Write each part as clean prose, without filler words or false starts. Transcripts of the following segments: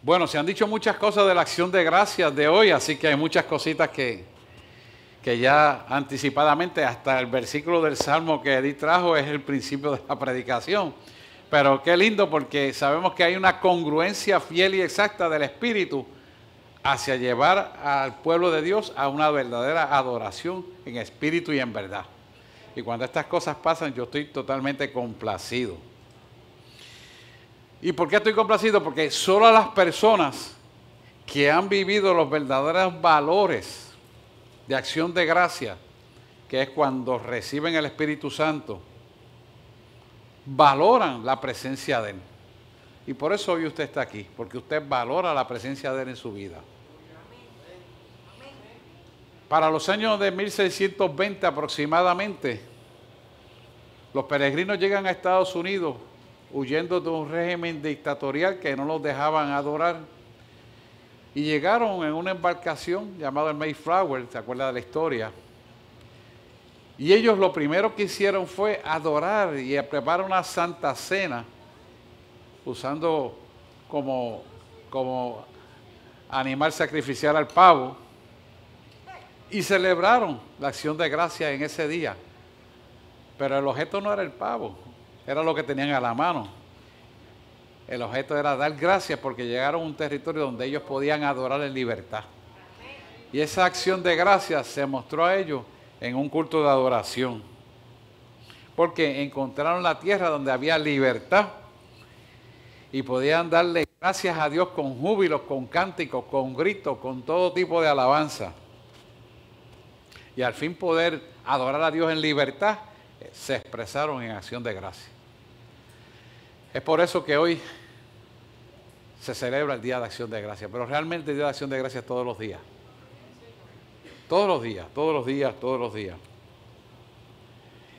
Bueno, se han dicho muchas cosas de la acción de gracias de hoy, así que hay muchas cositas que ya anticipadamente, hasta el versículo del Salmo que Edith trajo es el principio de la predicación. Pero qué lindo, porque sabemos que hay una congruencia fiel y exacta del Espíritu hacia llevar al pueblo de Dios a una verdadera adoración en espíritu y en verdad. Y cuando estas cosas pasan, yo estoy totalmente complacido. ¿Y por qué estoy complacido? Porque solo las personas que han vivido los verdaderos valores de acción de gracia, que es cuando reciben el Espíritu Santo, valoran la presencia de Él. Y por eso hoy usted está aquí, porque usted valora la presencia de Él en su vida. Para los años de 1620 aproximadamente, los peregrinos llegan a Estados Unidos huyendo de un régimen dictatorial que no los dejaban adorar. Y llegaron en una embarcación llamada el Mayflower, ¿se acuerda de la historia? Y ellos lo primero que hicieron fue adorar y preparar una santa cena, usando como animal sacrificial al pavo, y celebraron la acción de gracia en ese día. Pero el objeto no era el pavo, era lo que tenían a la mano. El objeto era dar gracias porque llegaron a un territorio donde ellos podían adorar en libertad. Y esa acción de gracias se mostró a ellos en un culto de adoración. Porque encontraron la tierra donde había libertad y podían darle gracias a Dios con júbilos, con cánticos, con gritos, con todo tipo de alabanza. Y al fin poder adorar a Dios en libertad, se expresaron en acción de gracia. Es por eso que hoy se celebra el Día de Acción de Gracias, pero realmente el Día de Acción de Gracias todos los días. Todos los días, todos los días, todos los días.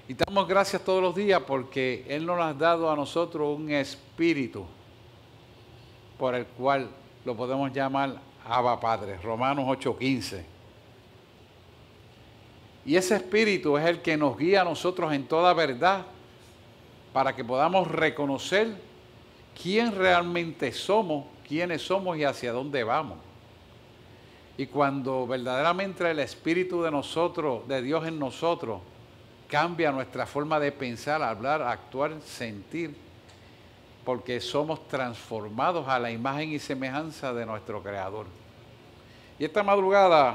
Y damos gracias todos los días porque Él nos ha dado a nosotros un espíritu por el cual lo podemos llamar Abba Padre, Romanos 8:15. Y ese espíritu es el que nos guía a nosotros en toda verdad para que podamos reconocer quién realmente somos, quiénes somos y hacia dónde vamos. Y cuando verdaderamente el espíritu de nosotros, de Dios en nosotros, cambia nuestra forma de pensar, hablar, actuar, sentir, porque somos transformados a la imagen y semejanza de nuestro Creador. Y esta madrugada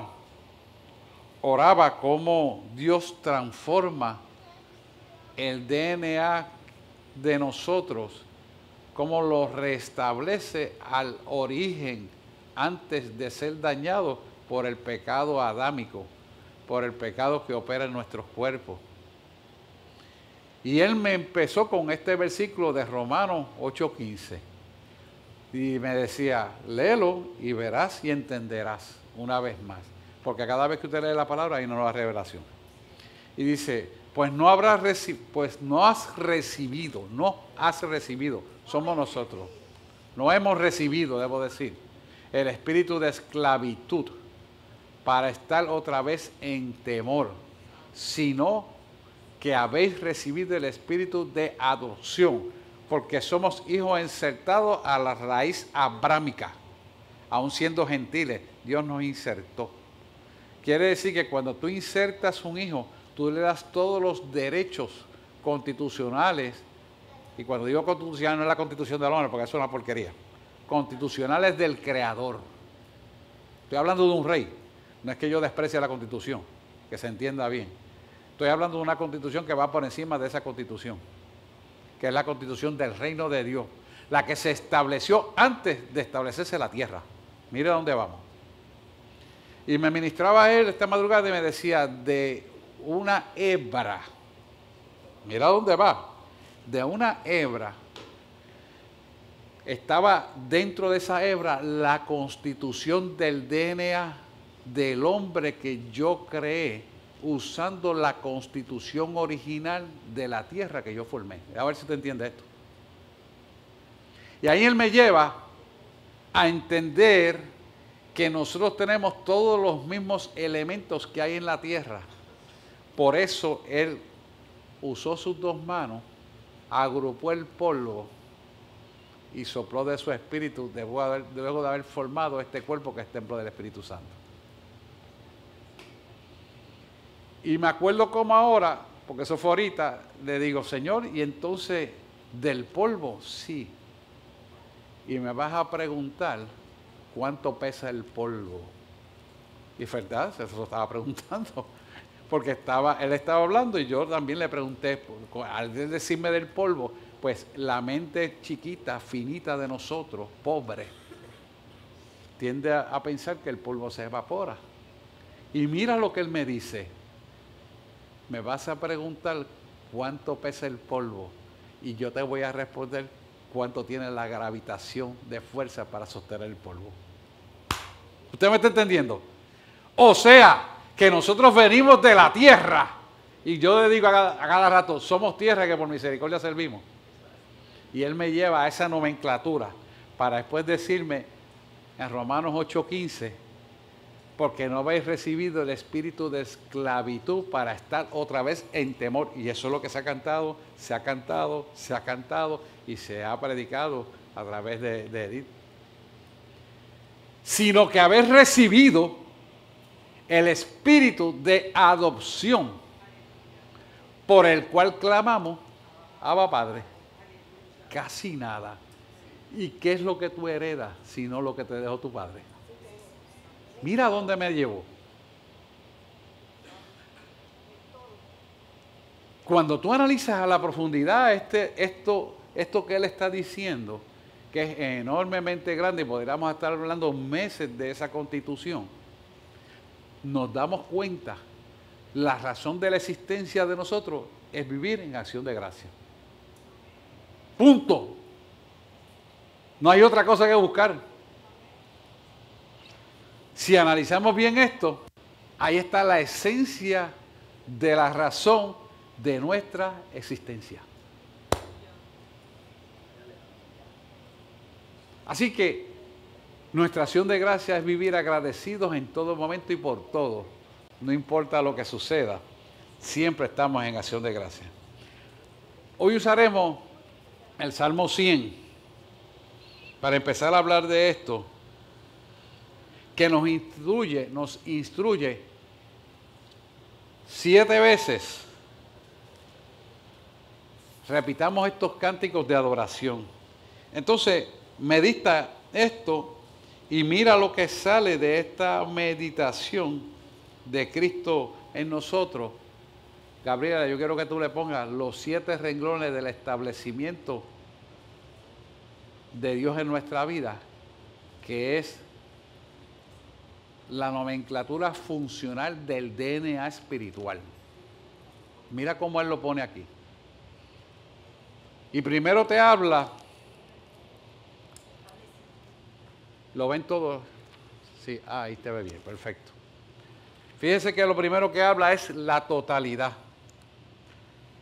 oraba cómo Dios transforma el DNA de nosotros, cómo lo restablece al origen antes de ser dañado por el pecado adámico, por el pecado que opera en nuestros cuerpos. Y Él me empezó con este versículo de Romanos 8:15 y me decía, léelo y verás y entenderás una vez más. Porque cada vez que usted lee la palabra hay una nueva revelación. Y dice, pues no has recibido, somos nosotros. No hemos recibido, debo decir, el espíritu de esclavitud para estar otra vez en temor, sino que habéis recibido el espíritu de adopción, porque somos hijos insertados a la raíz abrámica, aun siendo gentiles, Dios nos insertó. Quiere decir que cuando tú insertas un hijo, tú le das todos los derechos constitucionales, y cuando digo constitucional no es la constitución del hombre, porque eso es una porquería, constitucionales del Creador. Estoy hablando de un rey, no es que yo desprecie la constitución, que se entienda bien. Estoy hablando de una constitución que va por encima de esa constitución, que es la constitución del reino de Dios, la que se estableció antes de establecerse la tierra. Mire dónde vamos. Y me ministraba él esta madrugada y me decía, de una hebra, mira dónde va, de una hebra, estaba dentro de esa hebra la constitución del DNA del hombre que yo creé, usando la constitución original de la tierra que yo formé. A ver si te entiende esto. Y ahí él me lleva a entender que nosotros tenemos todos los mismos elementos que hay en la tierra. Por eso él usó sus dos manos, agrupó el polvo y sopló de su espíritu luego de haber formado este cuerpo que es templo del Espíritu Santo. Y me acuerdo como ahora, porque eso fue ahorita, le digo, Señor, y entonces del polvo, sí. Y me vas a preguntar cuánto pesa el polvo. Y verdad, se lo estaba preguntando. Porque él estaba hablando y yo también le pregunté, al decirme del polvo, pues la mente chiquita, finita de nosotros, pobre, tiende a pensar que el polvo se evapora. Y mira lo que él me dice. Me vas a preguntar cuánto pesa el polvo y yo te voy a responder cuánto tiene la gravitación de fuerza para sostener el polvo. ¿Usted me está entendiendo? O sea, que nosotros venimos de la tierra. Y yo le digo a cada rato, somos tierra que por misericordia servimos. Y él me lleva a esa nomenclatura para después decirme en Romanos 8:15, porque no habéis recibido el espíritu de esclavitud para estar otra vez en temor. Y eso es lo que se ha cantado, se ha cantado, se ha cantado y se ha predicado a través de Edith. Sino que habéis recibido el espíritu de adopción, por el cual clamamos, Abba Padre. Casi nada. ¿Y qué es lo que tú heredas, sino lo que te dejó tu padre? Mira dónde me llevó. Cuando tú analizas a la profundidad esto que él está diciendo, que es enormemente grande, y podríamos estar hablando meses de esa constitución, nos damos cuenta, la razón de la existencia de nosotros es vivir en acción de gracia. Punto. No hay otra cosa que buscar. Si analizamos bien esto, ahí está la esencia de la razón de nuestra existencia. Así que nuestra acción de gracia es vivir agradecidos en todo momento y por todo. No importa lo que suceda, siempre estamos en acción de gracia. Hoy usaremos el Salmo 100 para empezar a hablar de esto, que nos instruye 7 veces. Repitamos estos cánticos de adoración. Entonces, medita esto y mira lo que sale de esta meditación de Cristo en nosotros. Gabriela, yo quiero que tú le pongas los 7 renglones del establecimiento de Dios en nuestra vida, que es la nomenclatura funcional del DNA espiritual. Mira cómo él lo pone aquí. Y primero te habla, ¿lo ven todos? Sí, ahí te ve bien, perfecto. Fíjense que lo primero que habla es la totalidad.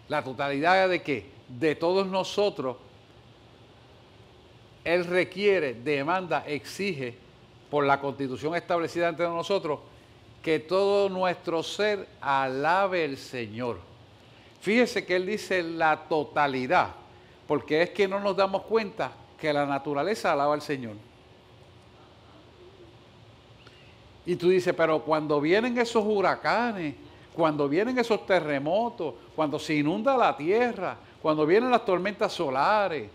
¿La totalidad de qué? De todos nosotros. Él requiere, demanda, exige, por la constitución establecida entre nosotros, que todo nuestro ser alabe al Señor. Fíjese que él dice la totalidad, porque es que no nos damos cuenta que la naturaleza alaba al Señor. Y tú dices, pero cuando vienen esos huracanes, cuando vienen esos terremotos, cuando se inunda la tierra, cuando vienen las tormentas solares,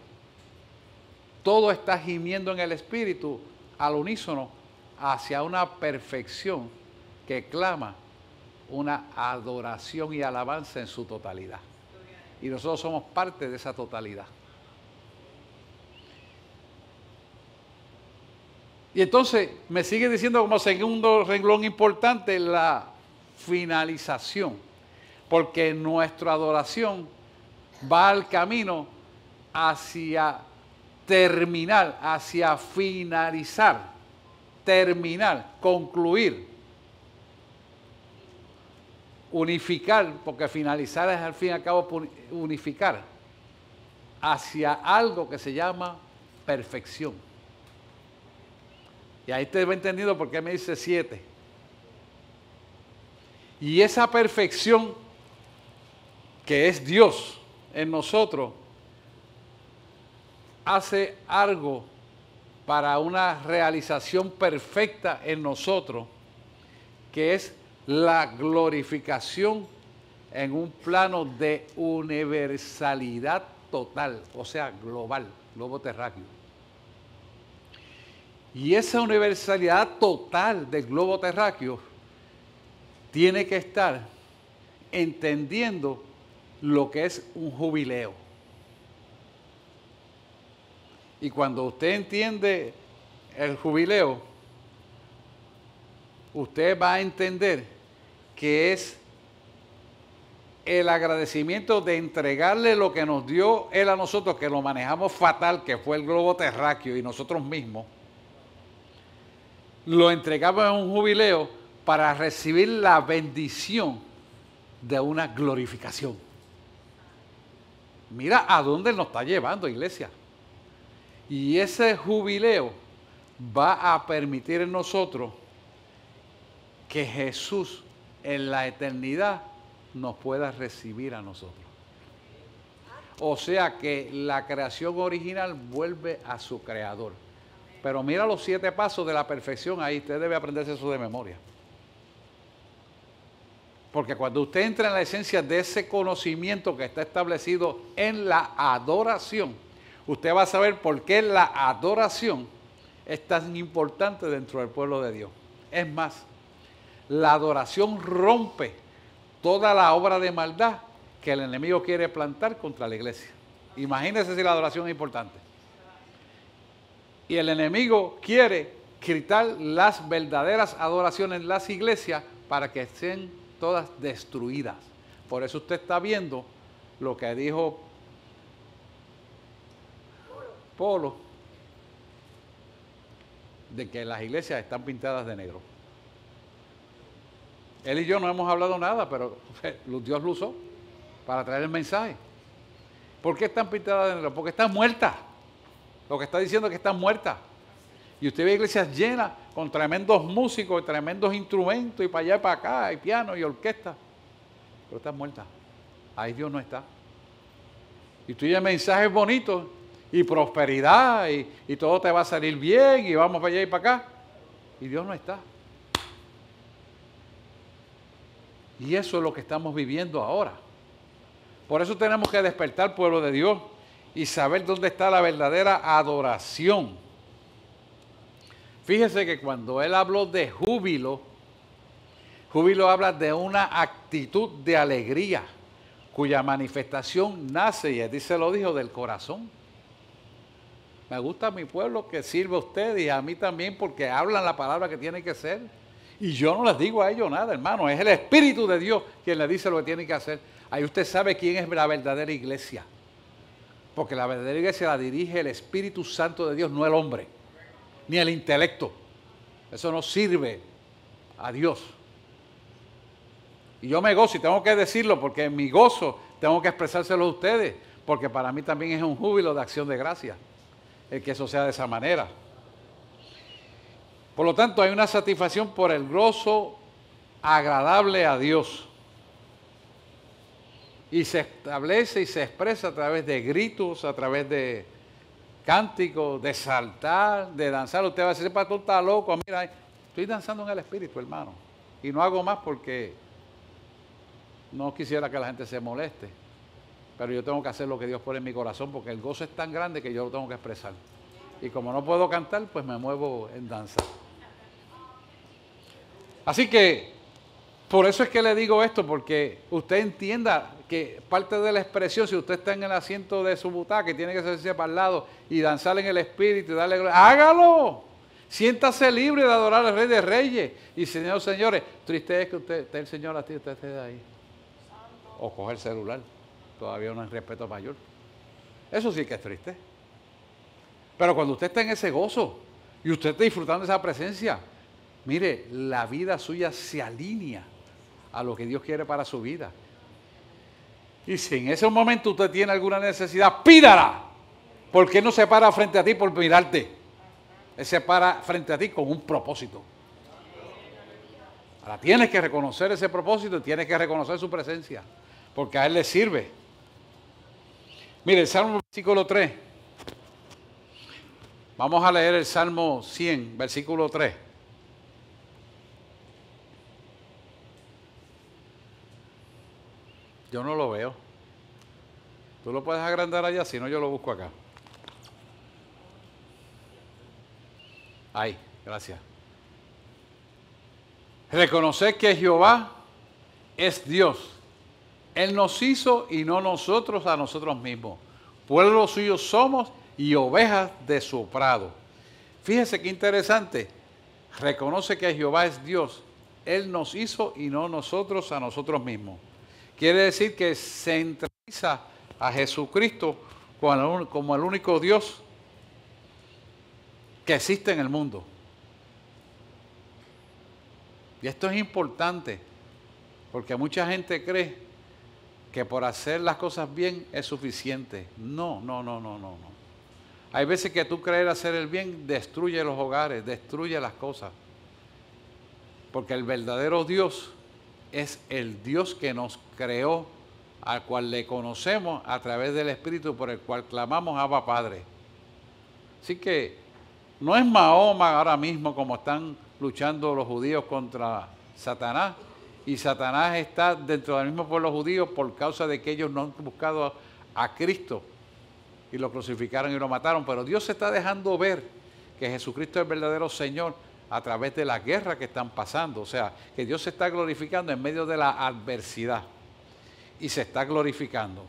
todo está gimiendo en el espíritu al unísono hacia una perfección que clama una adoración y alabanza en su totalidad. Y nosotros somos parte de esa totalidad. Y entonces me sigue diciendo como segundo renglón importante la finalización, porque nuestra adoración va al camino hacia terminar, hacia finalizar, terminar, concluir, unificar, porque finalizar es al fin y al cabo unificar, hacia algo que se llama perfección. Y ahí te va entendiendo por qué me dice 7. Y esa perfección que es Dios en nosotros hace algo para una realización perfecta en nosotros, que es la glorificación en un plano de universalidad total, o sea, global, globo terráqueo. Y esa universalidad total del globo terráqueo tiene que estar entendiendo lo que es un jubileo. Y cuando usted entiende el jubileo, usted va a entender que es el agradecimiento de entregarle lo que nos dio Él a nosotros, que lo manejamos fatal, que fue el globo terráqueo y nosotros mismos. Lo entregamos en un jubileo para recibir la bendición de una glorificación. Mira a dónde nos está llevando, iglesia. Y ese jubileo va a permitir en nosotros que Jesús en la eternidad nos pueda recibir a nosotros. O sea que la creación original vuelve a su creador. Pero mira los 7 pasos de la perfección ahí, usted debe aprenderse eso de memoria. Porque cuando usted entra en la esencia de ese conocimiento que está establecido en la adoración, usted va a saber por qué la adoración es tan importante dentro del pueblo de Dios. Es más, la adoración rompe toda la obra de maldad que el enemigo quiere plantar contra la iglesia. Imagínense si la adoración es importante. Y el enemigo quiere quitar las verdaderas adoraciones en las iglesias para que estén todas destruidas. Por eso usted está viendo lo que dijo Polo, de que las iglesias están pintadas de negro. Él y yo no hemos hablado nada, pero Dios lo usó para traer el mensaje. ¿Por qué están pintadas de negro? Porque están muertas. Lo que está diciendo es que están muertas. Y usted ve iglesias llenas con tremendos músicos y tremendos instrumentos y para allá y para acá, y piano y orquesta. Pero están muertas. Ahí Dios no está. Y tú oyes mensajes bonitos y prosperidad y todo te va a salir bien y vamos para allá y para acá. Y Dios no está. Y eso es lo que estamos viviendo ahora. Por eso tenemos que despertar, pueblo de Dios, y saber dónde está la verdadera adoración. Fíjese que cuando él habló de júbilo, júbilo habla de una actitud de alegría, cuya manifestación nace, y él dice, lo dijo, del corazón. Me gusta mi pueblo que sirve a usted y a mí también, porque hablan la palabra que tiene que ser. Y yo no les digo a ellos nada, hermano, es el Espíritu de Dios quien les dice lo que tienen que hacer. Ahí usted sabe quién es la verdadera iglesia. Porque la verdadera iglesia la dirige el Espíritu Santo de Dios, no el hombre, ni el intelecto. Eso no sirve a Dios. Y yo me gozo, y tengo que decirlo, porque en mi gozo tengo que expresárselo a ustedes, porque para mí también es un júbilo de acción de gracia, el que eso sea de esa manera. Por lo tanto, hay una satisfacción por el gozo agradable a Dios. Y se establece y se expresa a través de gritos, a través de cánticos, de saltar, de danzar. Usted va a decir, el pastor está loco. Mira, estoy danzando en el Espíritu, hermano. Y no hago más porque no quisiera que la gente se moleste. Pero yo tengo que hacer lo que Dios pone en mi corazón, porque el gozo es tan grande que yo lo tengo que expresar. Y como no puedo cantar, pues me muevo en danza. Así que, por eso es que le digo esto, porque usted entienda que parte de la expresión, si usted está en el asiento de su butaca y tiene que hacerse para el lado y danzar en el Espíritu y darle gloria, ¡hágalo! Siéntase libre de adorar al Rey de Reyes. Y Señor, señores, triste es que usted esté el Señor a ti, usted esté ahí. O coger el celular. Todavía no hay respeto mayor. Eso sí que es triste. Pero cuando usted está en ese gozo y usted está disfrutando de esa presencia, mire, la vida suya se alinea a lo que Dios quiere para su vida. Y si en ese momento usted tiene alguna necesidad, pídala. Porque Él no se para frente a ti por mirarte. Él se para frente a ti con un propósito. Ahora tienes que reconocer ese propósito y tienes que reconocer su presencia. Porque a Él le sirve. Mire, el Salmo versículo 3. Vamos a leer el Salmo 100, versículo 3. Yo no lo veo. Tú lo puedes agrandar allá, si no yo lo busco acá. Ahí, gracias. Reconocer que Jehová es Dios. Él nos hizo y no nosotros a nosotros mismos. Pueblo suyo somos y ovejas de su prado. Fíjese qué interesante. Reconoce que Jehová es Dios. Él nos hizo y no nosotros a nosotros mismos. Quiere decir que centraliza a Jesucristo como el único Dios que existe en el mundo. Y esto es importante, porque mucha gente cree que por hacer las cosas bien es suficiente. No. Hay veces que tú creer hacer el bien destruye los hogares, destruye las cosas. Porque el verdadero Dios es el Dios que nos creó, al cual le conocemos a través del Espíritu por el cual clamamos Abba Padre. Así que no es Mahoma ahora mismo como están luchando los judíos contra Satanás, y Satanás está dentro del mismo pueblo judío por causa de que ellos no han buscado a Cristo y lo crucificaron y lo mataron. Pero Dios se está dejando ver que Jesucristo es el verdadero Señor a través de la guerra que están pasando. O sea, que Dios se está glorificando en medio de la adversidad y se está glorificando.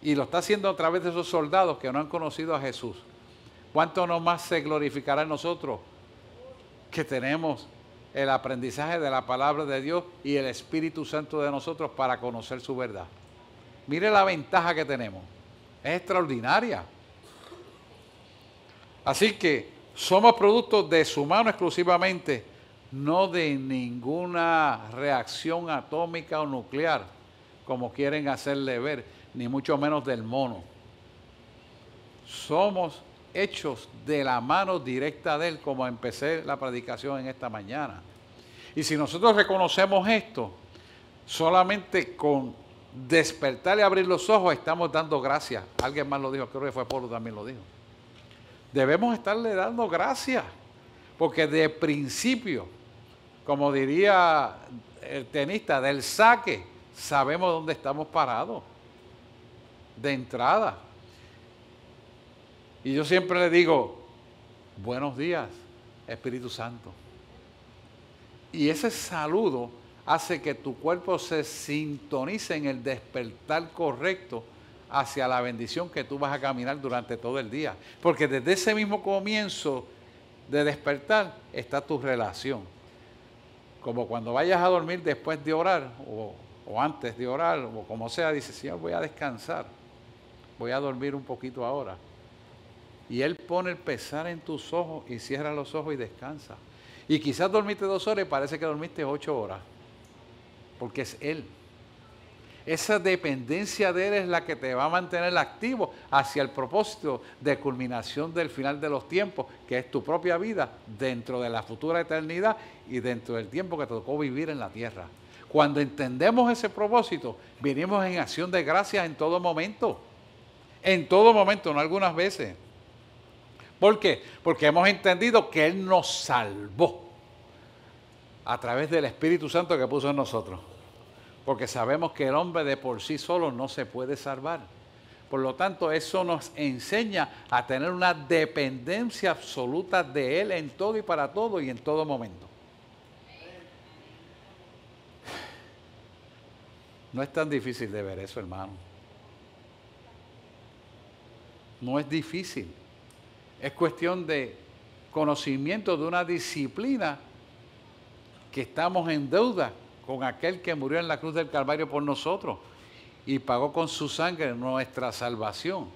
Y lo está haciendo a través de esos soldados que no han conocido a Jesús. ¿Cuánto no más se glorificará en nosotros que tenemos el aprendizaje de la palabra de Dios y el Espíritu Santo de nosotros para conocer su verdad? Mire la ventaja que tenemos. Es extraordinaria. Así que somos productos de su mano exclusivamente, no de ninguna reacción atómica o nuclear, como quieren hacerle ver, ni mucho menos del mono. Somos hechos de la mano directa de Él, como empecé la predicación en esta mañana. Y si nosotros reconocemos esto, solamente con despertar y abrir los ojos estamos dando gracias. Alguien más lo dijo, creo que fue Pablo también lo dijo. Debemos estarle dando gracias, porque de principio, como diría el tenista, del saque, sabemos dónde estamos parados, de entrada. Y yo siempre le digo, buenos días, Espíritu Santo. Y ese saludo hace que tu cuerpo se sintonice en el despertar correcto hacia la bendición que tú vas a caminar durante todo el día. Porque desde ese mismo comienzo de despertar está tu relación. Como cuando vayas a dormir después de orar o antes de orar o como sea, dices, Señor, voy a descansar, voy a dormir un poquito ahora. Y Él pone el pesar en tus ojos y cierra los ojos y descansa. Y quizás dormiste 2 horas y parece que dormiste 8 horas. Porque es Él. Esa dependencia de Él es la que te va a mantener activo hacia el propósito de culminación del final de los tiempos, que es tu propia vida dentro de la futura eternidad y dentro del tiempo que te tocó vivir en la tierra. Cuando entendemos ese propósito, venimos en acción de gracias en todo momento. En todo momento, no algunas veces. ¿Por qué? Porque hemos entendido que Él nos salvó a través del Espíritu Santo que puso en nosotros. Porque sabemos que el hombre de por sí solo no se puede salvar. Por lo tanto, eso nos enseña a tener una dependencia absoluta de Él en todo y para todo y en todo momento. No es tan difícil de ver eso, hermano. No es difícil. Es cuestión de conocimiento de una disciplina que estamos en deuda con aquel que murió en la cruz del Calvario por nosotros y pagó con su sangre nuestra salvación.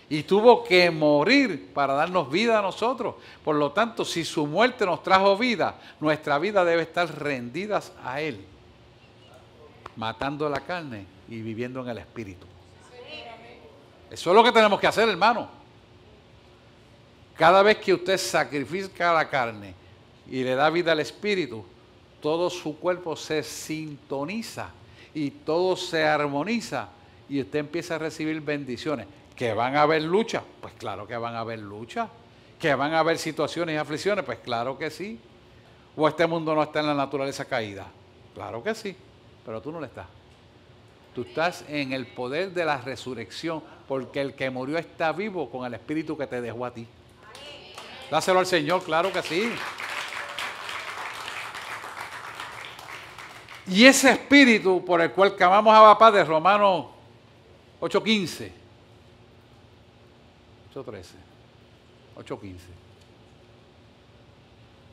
Y tuvo que morir para darnos vida a nosotros. Por lo tanto, si su muerte nos trajo vida, nuestra vida debe estar rendida a Él, matando la carne y viviendo en el Espíritu. Eso es lo que tenemos que hacer, hermano. Cada vez que usted sacrifica la carne y le da vida al Espíritu, todo su cuerpo se sintoniza y todo se armoniza y usted empieza a recibir bendiciones. ¿Que van a haber luchas? Pues claro que van a haber luchas. ¿Que van a haber situaciones y aflicciones? Pues claro que sí. ¿O este mundo no está en la naturaleza caída? Claro que sí, pero tú no lo estás. Tú estás en el poder de la resurrección, porque el que murió está vivo con el espíritu que te dejó a ti. Dáselo al Señor, claro que sí. Y ese espíritu por el cual clamamos a Papá de Romanos 8:15, 8:13, 8:15,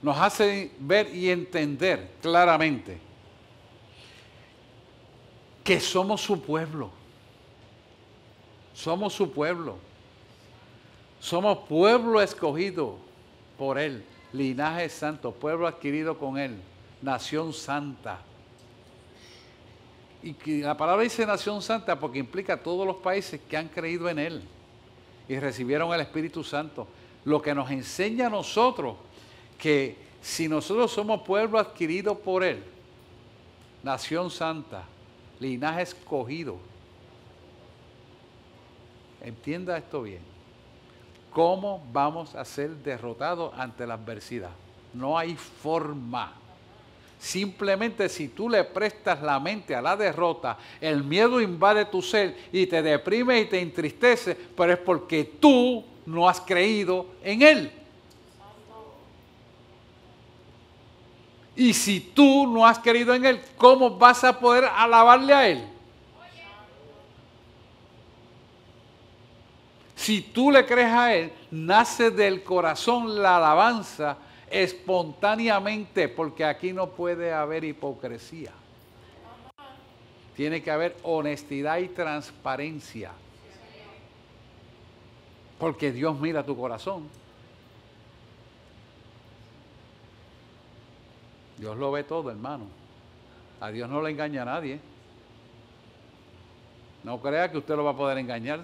nos hace ver y entender claramente que somos su pueblo. Somos su pueblo. Somos pueblo escogido por Él, linaje santo, pueblo adquirido con Él, nación santa. Y que la palabra dice nación santa porque implica a todos los países que han creído en Él y recibieron el Espíritu Santo. Lo que nos enseña a nosotros que si nosotros somos pueblo adquirido por Él, nación santa, linaje escogido, entienda esto bien, ¿cómo vamos a ser derrotados ante la adversidad? No hay forma. Simplemente si tú le prestas la mente a la derrota, el miedo invade tu ser y te deprime y te entristece, pero es porque tú no has creído en Él. Y si tú no has creído en Él, ¿cómo vas a poder alabarle a Él? Si tú le crees a Él, nace del corazón la alabanza espontáneamente, porque aquí no puede haber hipocresía. Tiene que haber honestidad y transparencia. Porque Dios mira tu corazón. Dios lo ve todo, hermano. A Dios no le engaña a nadie. No crea que usted lo va a poder engañar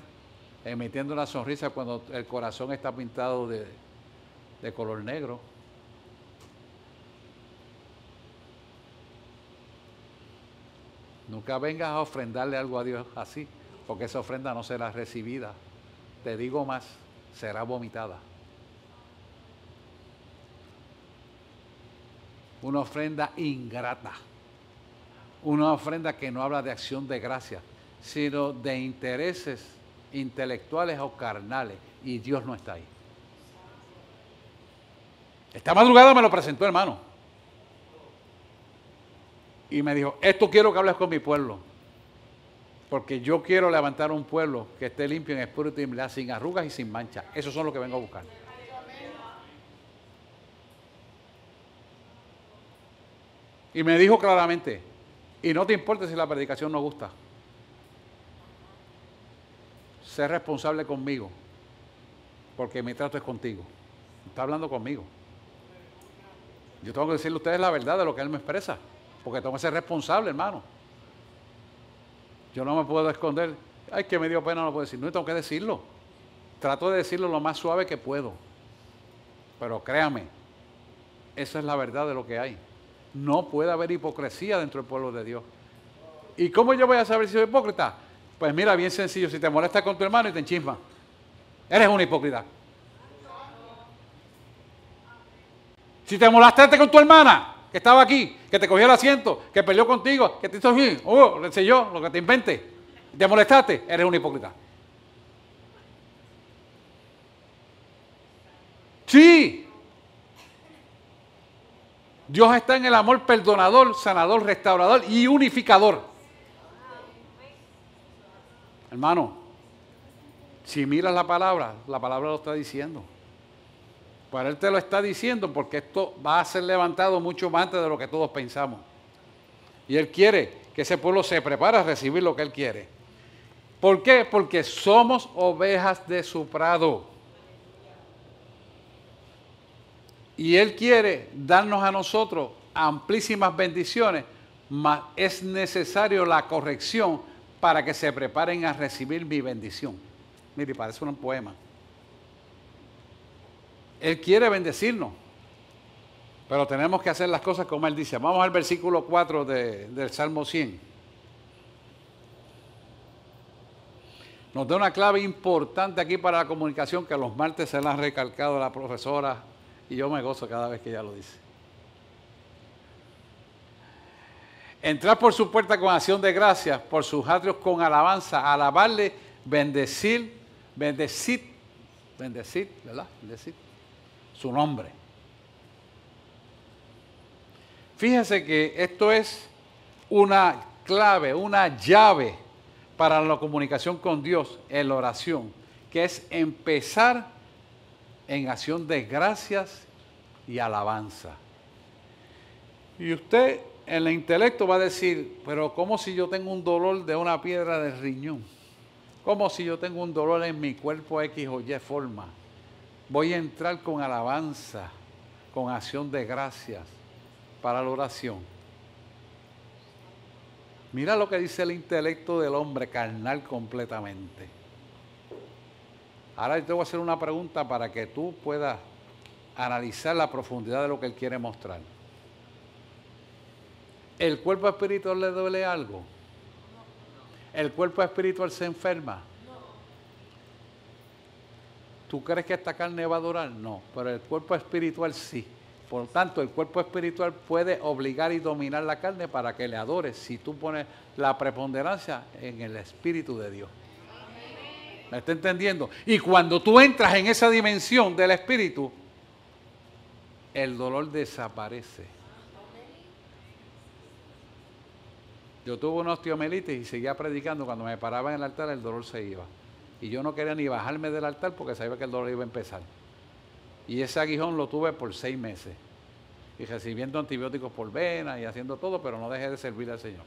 emitiendo una sonrisa cuando el corazón está pintado de color negro. Nunca vengas a ofrendarle algo a Dios así, porque esa ofrenda no será recibida. Te digo más, será vomitada. Una ofrenda ingrata. Una ofrenda que no habla de acción de gracia, sino de intereses intelectuales o carnales. Y Dios no está ahí. Esta madrugada me lo presentó, hermano. Y me dijo, esto quiero que hables con mi pueblo. Porque yo quiero levantar un pueblo que esté limpio en espíritu y en verdad, sin arrugas y sin mancha. Eso son lo que vengo a buscar. Y me dijo claramente, y no te importa si la predicación no gusta. Sé responsable conmigo, porque mi trato es contigo. Está hablando conmigo. Yo tengo que decirle a ustedes la verdad de lo que Él me expresa, porque tengo que ser responsable, hermano. Yo no me puedo esconder. Ay, que me dio pena, no lo puedo decir. No, tengo que decirlo. Trato de decirlo lo más suave que puedo. Pero créame, esa es la verdad de lo que hay. No puede haber hipocresía dentro del pueblo de Dios. ¿Y cómo yo voy a saber si soy hipócrita? Pues mira, bien sencillo. Si te molestas con tu hermano y te enchismas, eres un hipócrita. Si te molestaste con tu hermana, que estaba aquí, que te cogió el asiento, que peleó contigo, que te hizo así, le sé yo, lo que te invente, te molestaste, eres un hipócrita. Sí. Dios está en el amor perdonador, sanador, restaurador y unificador. Hermano, si miras la palabra lo está diciendo. Para Él te lo está diciendo porque esto va a ser levantado mucho más antes de lo que todos pensamos. Y Él quiere que ese pueblo se prepare a recibir lo que Él quiere. ¿Por qué? Porque somos ovejas de su prado. Y Él quiere darnos a nosotros amplísimas bendiciones, mas es necesario la corrección para que se preparen a recibir mi bendición. Mire, parece un poema. Él quiere bendecirnos, pero tenemos que hacer las cosas como Él dice. Vamos al versículo 4 del Salmo 100. Nos da una clave importante aquí para la comunicación que los martes se la han recalcado la profesora y yo me gozo cada vez que ella lo dice. Entrar por su puerta con acción de gracias, por sus atrios con alabanza, alabarle, bendecir, ¿verdad? Bendecir su nombre. Fíjese que esto es una clave, una llave para la comunicación con Dios en la oración, que es empezar en acción de gracias y alabanza. Y usted en el intelecto va a decir, pero ¿cómo si yo tengo un dolor de una piedra del riñón? ¿Cómo si yo tengo un dolor en mi cuerpo X o Y forma? Voy a entrar con alabanza, con acción de gracias para la oración. Mira lo que dice el intelecto del hombre carnal completamente. Ahora yo te voy a hacer una pregunta para que tú puedas analizar la profundidad de lo que él quiere mostrar. ¿El cuerpo espiritual le duele algo? ¿El cuerpo espiritual se enferma? ¿Tú crees que esta carne va a durar? No, pero el cuerpo espiritual sí. Por lo tanto, el cuerpo espiritual puede obligar y dominar la carne para que le adores si tú pones la preponderancia en el Espíritu de Dios. ¿Me está entendiendo? Y cuando tú entras en esa dimensión del Espíritu, el dolor desaparece. Yo tuve una osteomielitis y seguía predicando. Cuando me paraba en el altar, el dolor se iba. Y yo no quería ni bajarme del altar porque sabía que el dolor iba a empezar. Y ese aguijón lo tuve por 6 meses. Y recibiendo antibióticos por vena y haciendo todo, pero no dejé de servir al Señor.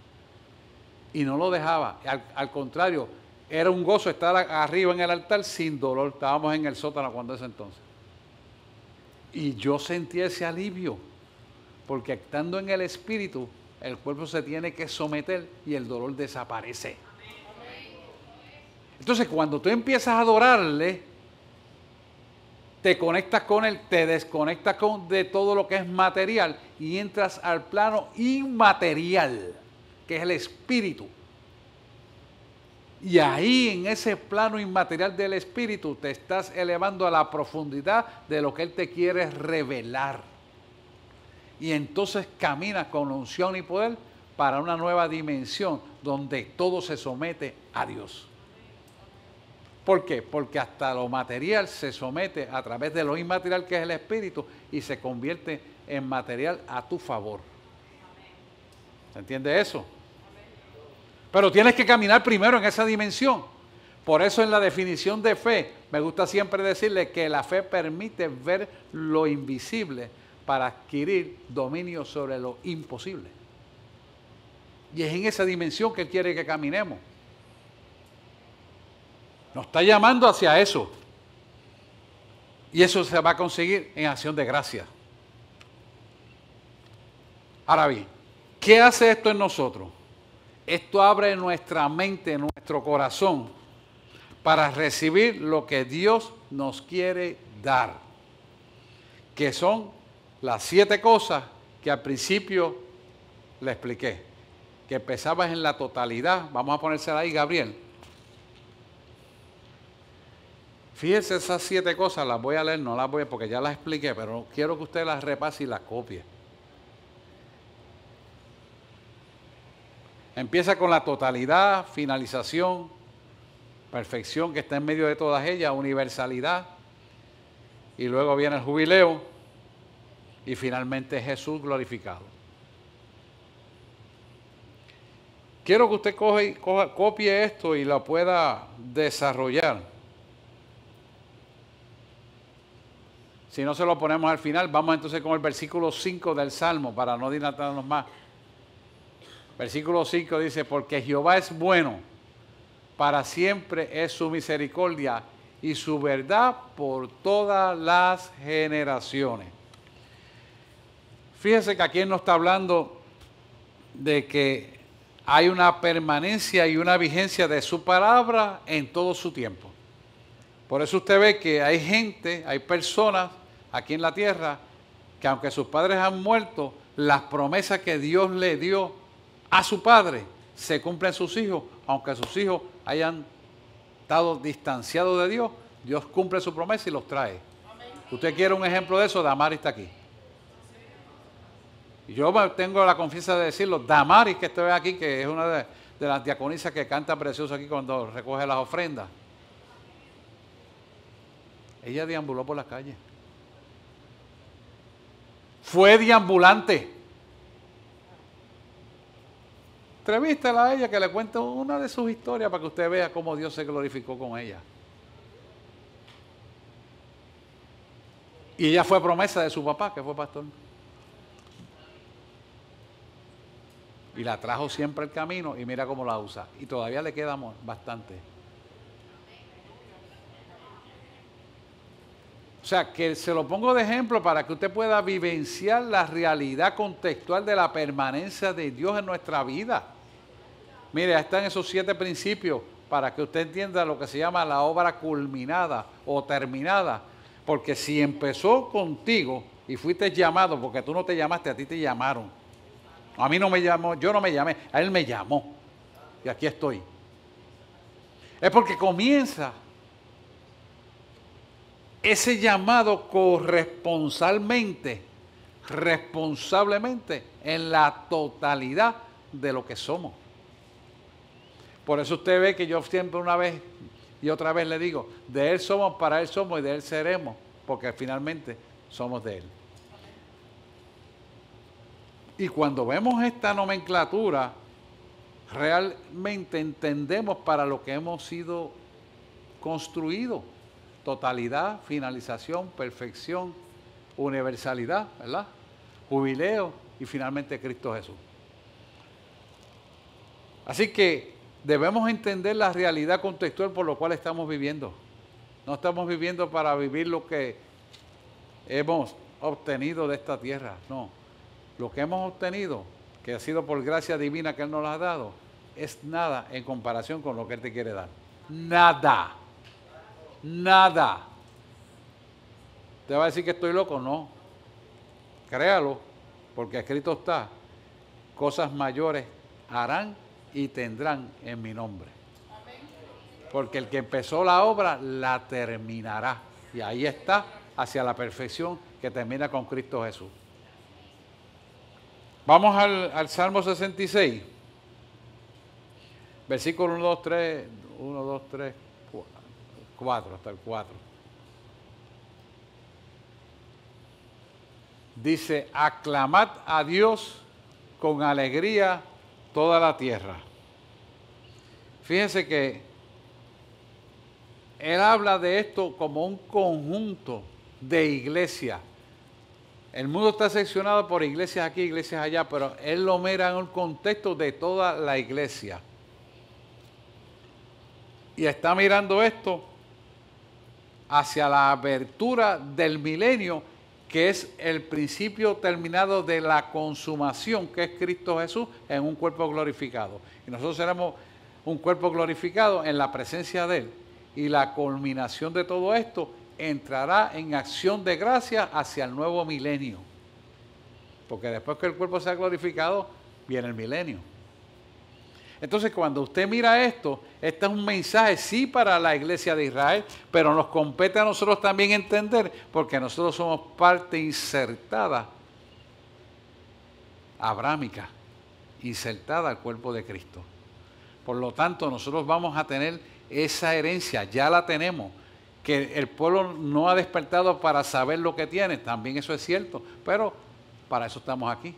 Y no lo dejaba. Al contrario, era un gozo estar arriba en el altar sin dolor. Estábamos en el sótano cuando ese entonces. Y yo sentí ese alivio. Porque estando en el Espíritu, el cuerpo se tiene que someter y el dolor desaparece. Entonces, cuando tú empiezas a adorarle, te conectas con él, te desconectas de todo lo que es material y entras al plano inmaterial, que es el espíritu. Y ahí, en ese plano inmaterial del espíritu, te estás elevando a la profundidad de lo que él te quiere revelar. Y entonces caminas con unción y poder para una nueva dimensión donde todo se somete a Dios. ¿Por qué? Porque hasta lo material se somete a través de lo inmaterial que es el espíritu y se convierte en material a tu favor. ¿Se entiende eso? Pero tienes que caminar primero en esa dimensión. Por eso en la definición de fe, me gusta siempre decirle que la fe permite ver lo invisible para adquirir dominio sobre lo imposible. Y es en esa dimensión que Él quiere que caminemos. Nos está llamando hacia eso. Y eso se va a conseguir en acción de gracia. Ahora bien, ¿qué hace esto en nosotros? Esto abre nuestra mente, nuestro corazón, para recibir lo que Dios nos quiere dar. Que son las 7 cosas que al principio le expliqué. Que empezabas en la totalidad. Vamos a ponérsela ahí, Gabriel. Fíjense esas 7 cosas, las voy a leer, no las voy a, porque ya las expliqué, pero quiero que usted las repase y las copie. Empieza con la totalidad, finalización, perfección que está en medio de todas ellas, universalidad, y luego viene el jubileo, y finalmente Jesús glorificado. Quiero que usted copie esto y lo pueda desarrollar. Si no se lo ponemos al final, vamos entonces con el versículo 5 del Salmo, para no dilatarnos más. Versículo 5 dice, porque Jehová es bueno, para siempre es su misericordia y su verdad por todas las generaciones. Fíjese que aquí Él nos está hablando de que hay una permanencia y una vigencia de su palabra en todo su tiempo. Por eso usted ve que hay gente, hay personas aquí en la tierra que aunque sus padres han muerto, las promesas que Dios le dio a su padre se cumplen en sus hijos, aunque sus hijos hayan estado distanciados de Dios, Dios cumple su promesa y los trae. ¿Usted quiere un ejemplo de eso? Damaris está aquí. Y yo tengo la confianza de decirlo. Damaris, que estoy aquí, que es una de las diaconisas que canta precioso aquí cuando recoge las ofrendas. Ella deambuló por las calles. Fue deambulante. Entrevístala a ella, que le cuente una de sus historias para que usted vea cómo Dios se glorificó con ella. Y ella fue promesa de su papá, que fue pastor. Y la trajo siempre al camino y mira cómo la usa. Y todavía le queda bastante. O sea, que se lo pongo de ejemplo para que usted pueda vivenciar la realidad contextual de la permanencia de Dios en nuestra vida. Mire, ahí están esos 7 principios para que usted entienda lo que se llama la obra culminada o terminada. Porque si empezó contigo y fuiste llamado, porque tú no te llamaste, a ti te llamaron. A mí no me llamó, yo no me llamé, a él me llamó. Y aquí estoy. Es porque comienza ese llamado corresponsalmente, responsablemente, en la totalidad de lo que somos. Por eso usted ve que yo siempre una vez y otra vez le digo, de Él somos, para Él somos y de Él seremos, porque finalmente somos de Él. Y cuando vemos esta nomenclatura, realmente entendemos para lo que hemos sido construidos. Totalidad, finalización, perfección, universalidad, ¿verdad? Jubileo y finalmente Cristo Jesús. Así que debemos entender la realidad contextual por lo cual estamos viviendo. No estamos viviendo para vivir lo que hemos obtenido de esta tierra, no. Lo que hemos obtenido, que ha sido por gracia divina que Él nos ha dado, es nada en comparación con lo que Él te quiere dar. Nada. Nada. ¿Te va a decir que estoy loco? No. Créalo, porque escrito está, cosas mayores harán y tendrán en mi nombre. Porque el que empezó la obra la terminará. Y ahí está, hacia la perfección que termina con Cristo Jesús. Vamos al Salmo 66. Versículo 1, 2, 3, 1, 2, 3, 4, hasta el 4. Dice, aclamad a Dios con alegría toda la tierra. Fíjense que Él habla de esto como un conjunto de iglesias. El mundo está seccionado por iglesias aquí, iglesias allá, pero Él lo mira en un contexto de toda la iglesia. Y está mirando esto hacia la apertura del milenio, que es el principio terminado de la consumación, que es Cristo Jesús en un cuerpo glorificado. Y nosotros seremos un cuerpo glorificado en la presencia de Él. Y la culminación de todo esto entrará en acción de gracia hacia el nuevo milenio. Porque después que el cuerpo sea glorificado, viene el milenio. Entonces, cuando usted mira esto, este es un mensaje, sí, para la iglesia de Israel, pero nos compete a nosotros también entender, porque nosotros somos parte insertada, abrámica, insertada al cuerpo de Cristo. Por lo tanto, nosotros vamos a tener esa herencia, ya la tenemos, que el pueblo no ha despertado para saber lo que tiene, también eso es cierto, pero para eso estamos aquí.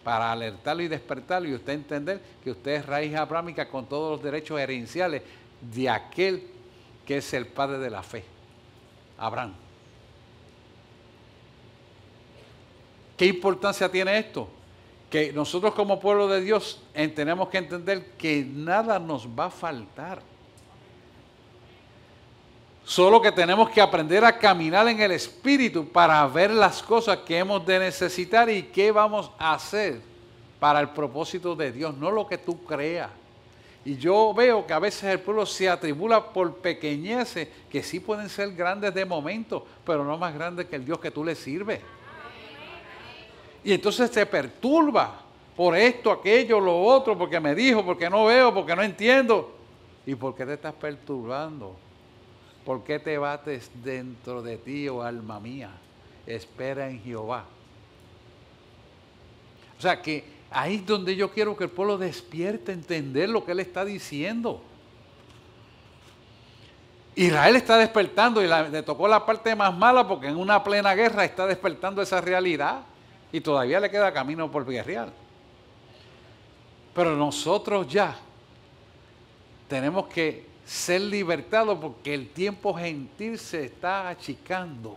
Para alertarlo y despertarlo y usted entender que usted es raíz abrámica con todos los derechos herenciales de aquel que es el padre de la fe, Abraham. ¿Qué importancia tiene esto? Que nosotros como pueblo de Dios tenemos que entender que nada nos va a faltar. Solo que tenemos que aprender a caminar en el Espíritu para ver las cosas que hemos de necesitar y qué vamos a hacer para el propósito de Dios, no lo que tú creas. Y yo veo que a veces el pueblo se atribula por pequeñeces que sí pueden ser grandes de momento, pero no más grandes que el Dios que tú le sirves. Y entonces se perturba por esto, aquello, lo otro, porque me dijo, porque no veo, porque no entiendo. ¿Y por qué te estás perturbando? ¿Por qué te bates dentro de ti, oh alma mía? Espera en Jehová. O sea que ahí es donde yo quiero que el pueblo despierte, entender lo que él está diciendo. Israel está despertando y le tocó la parte más mala porque en una plena guerra está despertando esa realidad y todavía le queda camino por guerrear. Pero nosotros ya tenemos que ser libertados porque el tiempo gentil se está achicando,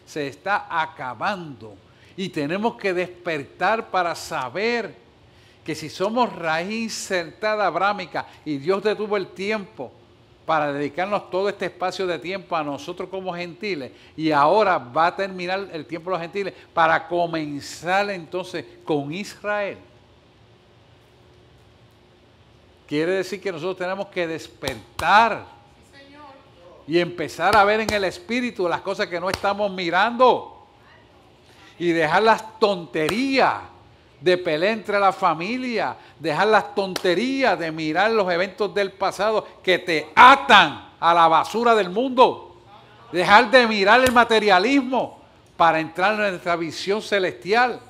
se está acabando y tenemos que despertar para saber que si somos raíz sentada abrámica y Dios detuvo el tiempo para dedicarnos todo este espacio de tiempo a nosotros como gentiles y ahora va a terminar el tiempo de los gentiles para comenzar entonces con Israel. Quiere decir que nosotros tenemos que despertar y empezar a ver en el espíritu las cosas que no estamos mirando y dejar las tonterías de pelea entre la familia, dejar las tonterías de mirar los eventos del pasado que te atan a la basura del mundo, dejar de mirar el materialismo para entrar en nuestra visión celestial.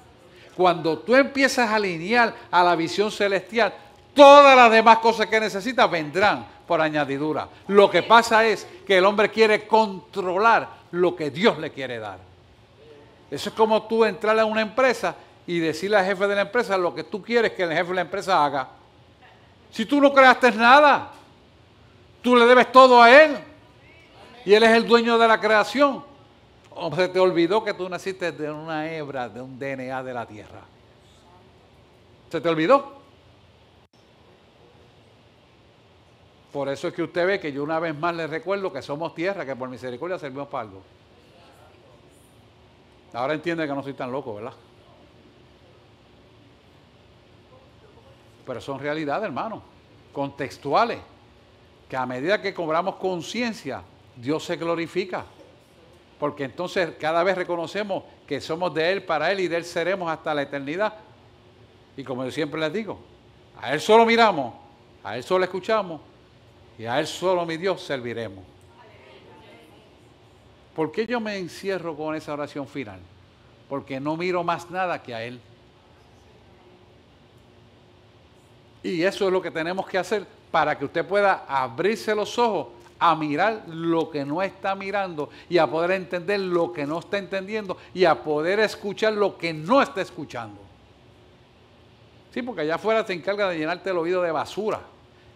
Cuando tú empiezas a alinear a la visión celestial, todas las demás cosas que necesitas vendrán por añadidura. Lo que pasa es que el hombre quiere controlar lo que Dios le quiere dar. Eso es como tú entrar a una empresa y decirle al jefe de la empresa lo que tú quieres que el jefe de la empresa haga. Si tú no creaste nada, tú le debes todo a él. Y él es el dueño de la creación. ¿O se te olvidó que tú naciste de una hebra, de un DNA de la tierra? ¿Se te olvidó? Por eso es que usted ve que yo una vez más le recuerdo que somos tierra, que por misericordia servimos para algo. Ahora entiende que no soy tan loco, ¿verdad? Pero son realidades, hermano, contextuales, que a medida que cobramos conciencia, Dios se glorifica. Porque entonces cada vez reconocemos que somos de Él, para Él y de Él seremos hasta la eternidad. Y como yo siempre les digo, a Él solo miramos, a Él solo escuchamos y a Él solo, mi Dios, serviremos. ¿Por qué yo me encierro con esa oración final? Porque no miro más nada que a Él. Y eso es lo que tenemos que hacer para que usted pueda abrirse los ojos a mirar lo que no está mirando y a poder entender lo que no está entendiendo y a poder escuchar lo que no está escuchando. Sí, porque allá afuera te encarga de llenarte el oído de basura.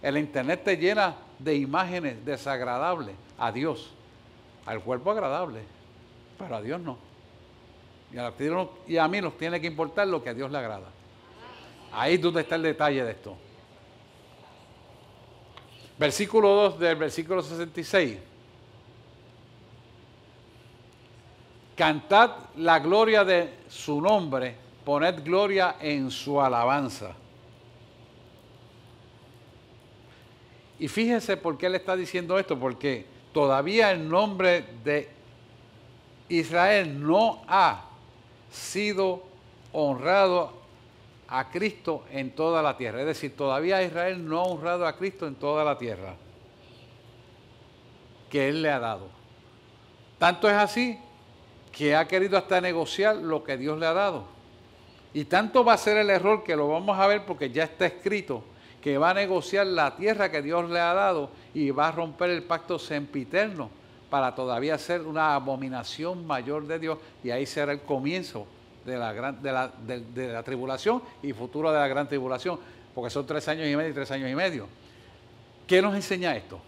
El internet te llena de imágenes desagradables a Dios, al cuerpo agradable, pero a Dios no. Y a mí nos tiene que importar lo que a Dios le agrada. Ahí es donde está el detalle de esto. Versículo 2 del versículo 66. Cantad la gloria de su nombre, poned gloria en su alabanza. Y fíjese por qué le está diciendo esto, porque todavía el nombre de Israel no ha sido honrado a Cristo en toda la tierra. Es decir, todavía Israel no ha honrado a Cristo en toda la tierra que Él le ha dado. Tanto es así que ha querido hasta negociar lo que Dios le ha dado. Y tanto va a ser el error, que lo vamos a ver porque ya está escrito, que va a negociar la tierra que Dios le ha dado y va a romper el pacto sempiterno para todavía ser una abominación mayor de Dios, y ahí será el comienzo de la tribulación y futuro de la gran tribulación, porque son 3 años y medio y 3 años y medio. ¿Qué nos enseña esto?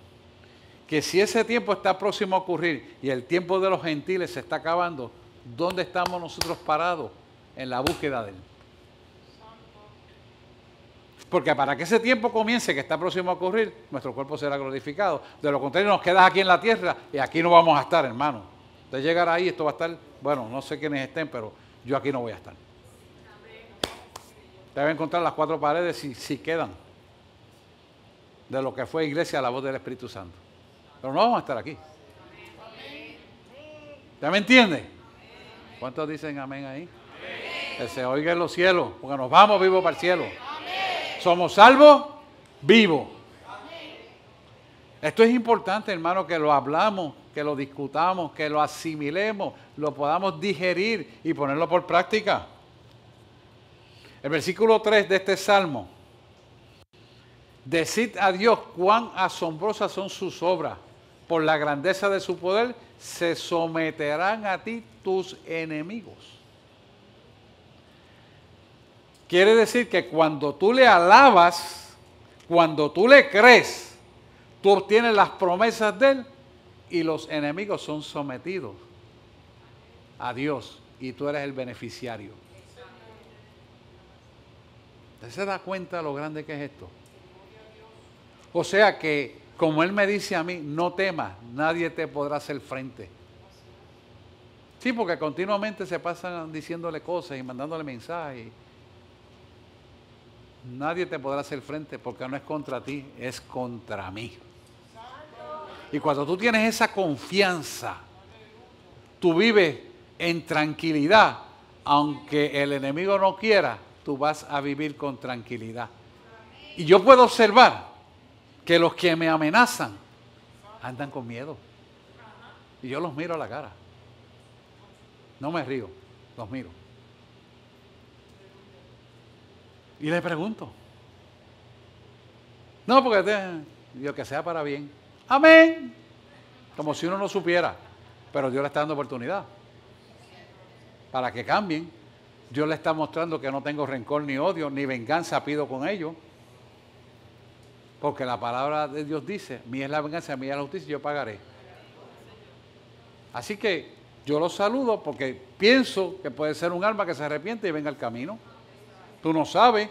Que si ese tiempo está próximo a ocurrir y el tiempo de los gentiles se está acabando, ¿dónde estamos nosotros parados en la búsqueda de Él? Porque para que ese tiempo comience, que está próximo a ocurrir, nuestro cuerpo será glorificado. De lo contrario, nos quedas aquí en la tierra y aquí no vamos a estar, hermano. De llegar ahí, esto va a estar, bueno, no sé quiénes estén, pero yo aquí no voy a estar. Debe encontrar las 4 paredes si quedan de lo que fue iglesia a la voz del Espíritu Santo. Pero no vamos a estar aquí. ¿Ya me entiende? ¿Cuántos dicen amén ahí? Que se oiga en los cielos, porque nos vamos vivos para el cielo. Somos salvos, vivos. Esto es importante, hermano, que lo hablamos, que lo discutamos, que lo asimilemos, lo podamos digerir y ponerlo por práctica. El versículo 3 de este salmo. Decid a Dios cuán asombrosas son sus obras. Por la grandeza de su poder se someterán a ti tus enemigos. Quiere decir que cuando tú le alabas, cuando tú le crees, tú obtienes las promesas de Él y los enemigos son sometidos a Dios y tú eres el beneficiario. ¿Usted se da cuenta de lo grande que es esto? O sea que, como Él me dice a mí, no temas, nadie te podrá hacer frente. Sí, porque continuamente se pasan diciéndole cosas y mandándole mensajes. Nadie te podrá hacer frente porque no es contra ti, es contra mí. Y cuando tú tienes esa confianza, tú vives en tranquilidad, aunque el enemigo no quiera, tú vas a vivir con tranquilidad. Y yo puedo observar que los que me amenazan andan con miedo. Y yo los miro a la cara. No me río, los miro. Y le pregunto. No, porque Dios que sea para bien. Amén. Como si uno no supiera. Pero Dios le está dando oportunidad. Para que cambien. Dios le está mostrando que no tengo rencor ni odio, ni venganza pido con ellos. Porque la palabra de Dios dice, mía es la venganza, mía es la justicia, yo pagaré. Así que yo los saludo porque pienso que puede ser un alma que se arrepiente y venga al camino. Tú no sabes,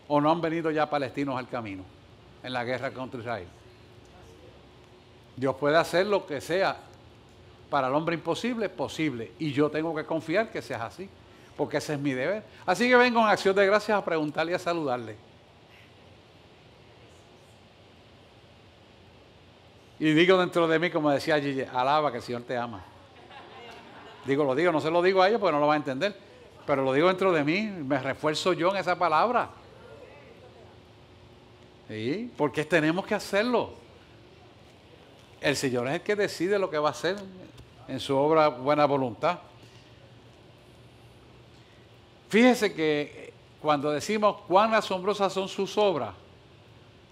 o no han venido ya palestinos al camino en la guerra contra Israel. Dios puede hacer lo que sea para el hombre imposible, posible. Y yo tengo que confiar que sea así, porque ese es mi deber. Así que vengo en acción de gracias a preguntarle y a saludarle. Y digo dentro de mí, como decía Gigi, alaba que el Señor te ama. Lo digo, no se lo digo a ellos porque no lo va a entender. Pero lo digo dentro de mí, me refuerzo yo en esa palabra. ¿Sí? Porque tenemos que hacerlo. El Señor es el que decide lo que va a hacer en su obra buena voluntad. Fíjese que cuando decimos cuán asombrosas son sus obras,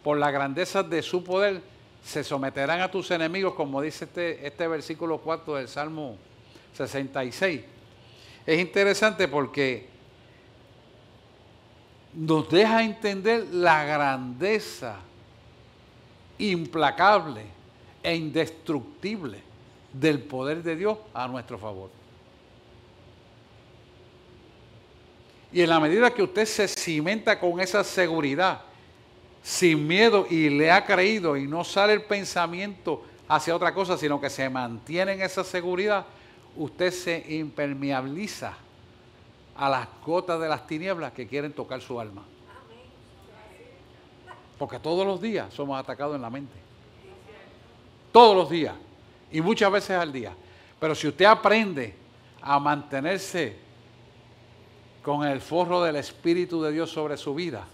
por la grandeza de su poder, se someterán a tus enemigos, como dice este versículo 4 del Salmo 66. Es interesante porque nos deja entender la grandeza implacable e indestructible del poder de Dios a nuestro favor. Y en la medida que usted se cimenta con esa seguridad, sin miedo, y le ha creído y no sale el pensamiento hacia otra cosa, sino que se mantiene en esa seguridad, usted se impermeabiliza a las gotas de las tinieblas que quieren tocar su alma. Porque todos los días somos atacados en la mente. Todos los días. Y muchas veces al día. Pero si usted aprende a mantenerse con el forro del Espíritu de Dios sobre su vida,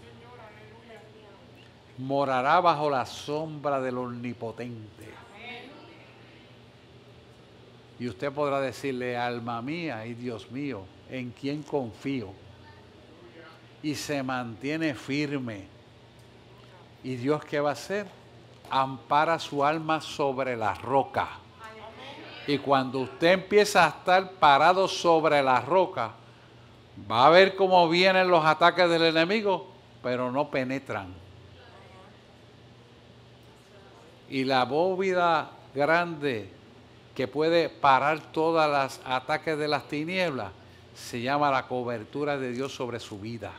morará bajo la sombra del Omnipotente. Y usted podrá decirle, alma mía y Dios mío, ¿en quién confío? Y se mantiene firme. ¿Y Dios qué va a hacer? Ampara su alma sobre la roca. Y cuando usted empieza a estar parado sobre la roca, va a ver cómo vienen los ataques del enemigo, pero no penetran. Y la bóveda grande que puede parar todos los ataques de las tinieblas se llama la cobertura de Dios sobre su vida.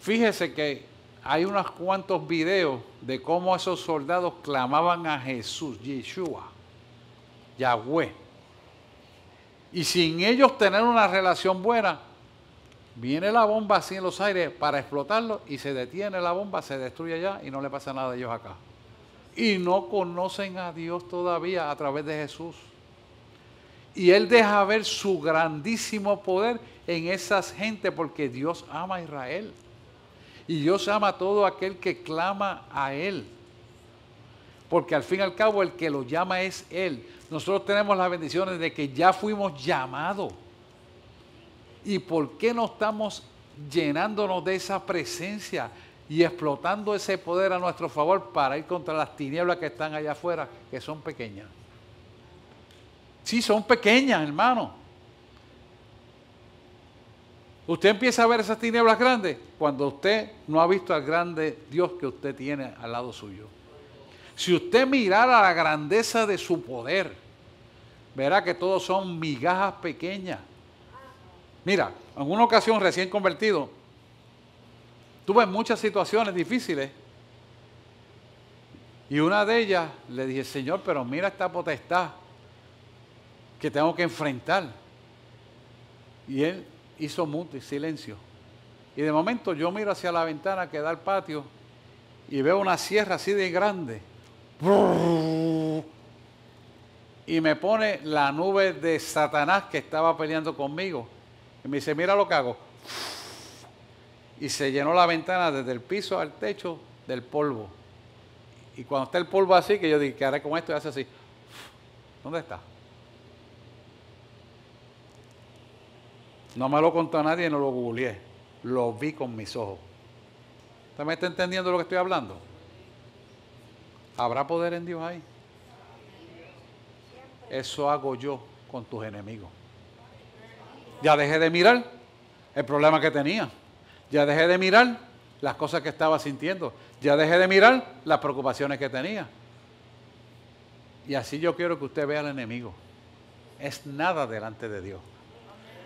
Fíjese que hay unos cuantos videos de cómo esos soldados clamaban a Jesús, Yeshua, Yahweh. Y sin ellos tener una relación buena, viene la bomba así en los aires para explotarlo y se detiene la bomba, se destruye allá y no le pasa nada a ellos acá. Y no conocen a Dios todavía a través de Jesús. Y Él deja ver su grandísimo poder en esas gentes porque Dios ama a Israel. Y Dios ama a todo aquel que clama a Él. Porque al fin y al cabo el que lo llama es Él. Nosotros tenemos las bendiciones de que ya fuimos llamados. ¿Y por qué no estamos llenándonos de esa presencia y explotando ese poder a nuestro favor para ir contra las tinieblas que están allá afuera, que son pequeñas? Sí, son pequeñas, hermano. Usted empieza a ver esas tinieblas grandes cuando usted no ha visto al grande Dios que usted tiene al lado suyo. Si usted mirara la grandeza de su poder, verá que todos son migajas pequeñas. Mira, en una ocasión recién convertido, tuve muchas situaciones difíciles y una de ellas le dije, Señor, pero mira esta potestad que tengo que enfrentar. Y Él hizo mudo y silencio. Y de momento yo miro hacia la ventana que da al patio y veo una sierra así de grande. Y me pone la nube de Satanás que estaba peleando conmigo. Y me dice, mira lo que hago. Y se llenó la ventana desde el piso al techo del polvo. Y cuando está el polvo así, que yo dije, ¿qué haré con esto? Y hace así. ¿Dónde está? No me lo contó nadie, no lo googleé. Lo vi con mis ojos. ¿Usted me está entendiendo lo que estoy hablando? ¿Habrá poder en Dios ahí? Eso hago yo con tus enemigos. Ya dejé de mirar el problema que tenía. Ya dejé de mirar las cosas que estaba sintiendo. Ya dejé de mirar las preocupaciones que tenía. Y así yo quiero que usted vea al enemigo. Es nada delante de Dios.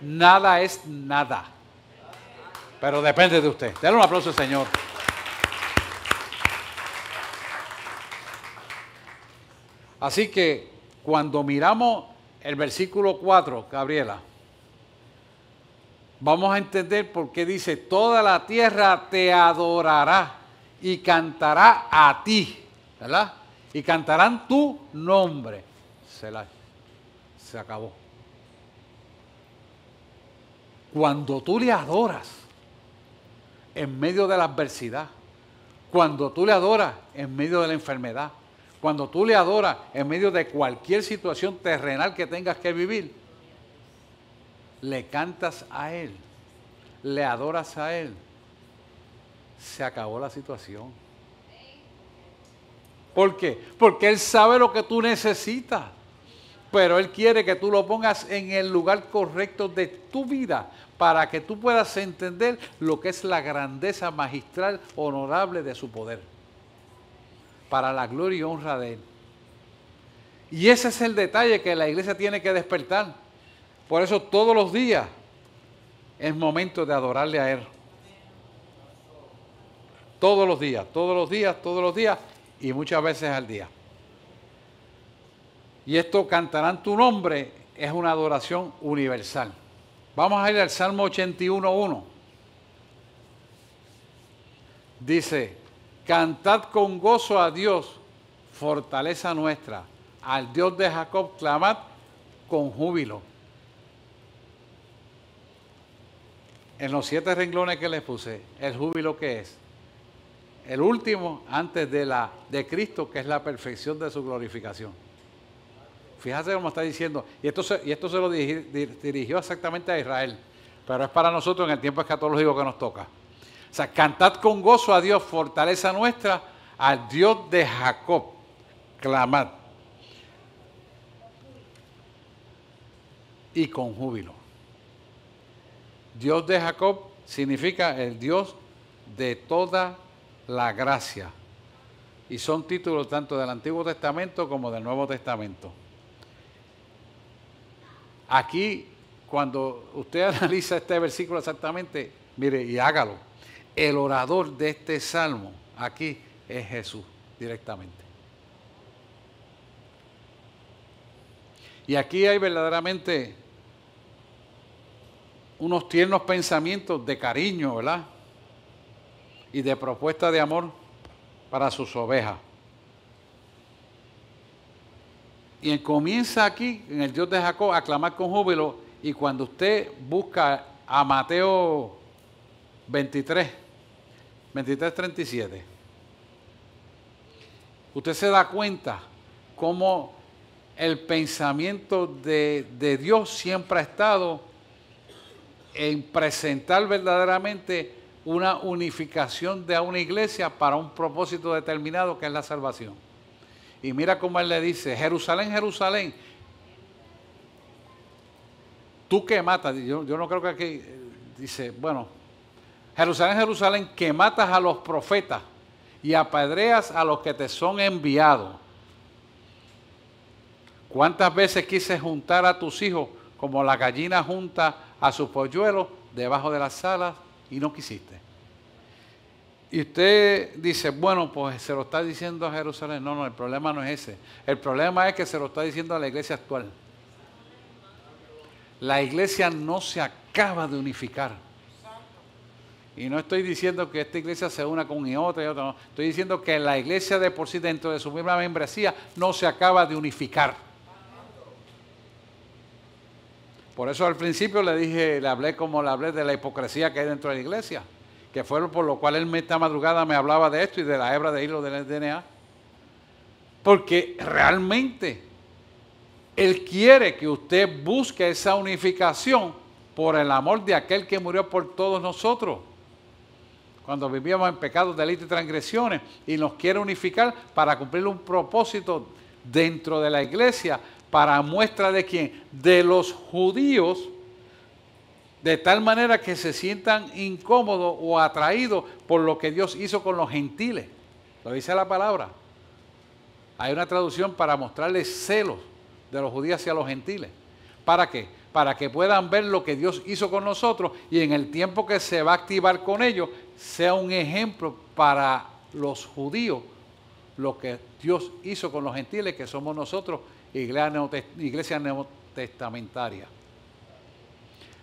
Nada es nada. Pero depende de usted. Dale un aplauso al Señor. Así que cuando miramos el versículo 4, Gabriela, vamos a entender por qué dice, toda la tierra te adorará y cantará a ti, ¿verdad? Y cantarán tu nombre. Se acabó. Cuando tú le adoras en medio de la adversidad, cuando tú le adoras en medio de la enfermedad, cuando tú le adoras en medio de cualquier situación terrenal que tengas que vivir, le cantas a Él, le adoras a Él, se acabó la situación. ¿Por qué? Porque Él sabe lo que tú necesitas, pero Él quiere que tú lo pongas en el lugar correcto de tu vida para que tú puedas entender lo que es la grandeza magistral, honorable de su poder, para la gloria y honra de Él. Y ese es el detalle que la iglesia tiene que despertar. Por eso todos los días es momento de adorarle a Él. Todos los días, todos los días, todos los días y muchas veces al día. Y esto, cantarán tu nombre, es una adoración universal. Vamos a ir al Salmo 81:1. Dice, cantad con gozo a Dios, fortaleza nuestra. Al Dios de Jacob clamad con júbilo. En los 7 renglones que les puse, ¿el júbilo qué es? El último antes de Cristo, que es la perfección de su glorificación. Fíjate cómo está diciendo, y esto se lo dirigió exactamente a Israel, pero es para nosotros en el tiempo escatológico que nos toca. O sea, cantad con gozo a Dios, fortaleza nuestra, al Dios de Jacob, clamad. Y con júbilo. Dios de Jacob significa el Dios de toda la gracia. Y son títulos tanto del Antiguo Testamento como del Nuevo Testamento. Aquí, cuando usted analiza este versículo exactamente, mire, y hágalo. El orador de este salmo aquí es Jesús directamente. Y aquí hay verdaderamente unos tiernos pensamientos de cariño, ¿verdad? Y de propuesta de amor para sus ovejas. Y comienza aquí, en el Dios de Jacob, a clamar con júbilo. Y cuando usted busca a Mateo 23, 23:37. Usted se da cuenta cómo el pensamiento de Dios siempre ha estado en presentar verdaderamente una unificación de una iglesia para un propósito determinado que es la salvación. Y mira cómo él le dice, Jerusalén, Jerusalén, tú que matas, yo no creo que aquí dice, bueno, Jerusalén, Jerusalén, que matas a los profetas y apedreas a los que te son enviados. ¿Cuántas veces quise juntar a tus hijos como la gallina junta a sus polluelos debajo de las alas y no quisiste? Y usted dice, bueno, pues se lo está diciendo a Jerusalén. No, el problema no es ese. El problema es que se lo está diciendo a la iglesia actual. La iglesia no se acaba de unificar. Y no estoy diciendo que esta iglesia se una con otra y otra, no. Estoy diciendo que la iglesia de por sí, dentro de su misma membresía, no se acaba de unificar. Por eso al principio le hablé de la hipocresía que hay dentro de la iglesia, que fue por lo cual él esta madrugada me hablaba de esto y de la hebra de hilo del DNA. Porque realmente él quiere que usted busque esa unificación por el amor de aquel que murió por todos nosotros, cuando vivíamos en pecados, delitos y transgresiones, y nos quiere unificar para cumplir un propósito dentro de la iglesia, para muestra de quién, de los judíos, de tal manera que se sientan incómodos o atraídos por lo que Dios hizo con los gentiles. Lo dice la palabra. Hay una traducción para mostrarles celos de los judíos hacia los gentiles. ¿Para qué? Para que puedan ver lo que Dios hizo con nosotros y en el tiempo que se va a activar con ellos, sea un ejemplo para los judíos lo que Dios hizo con los gentiles, que somos nosotros, iglesia neotestamentaria.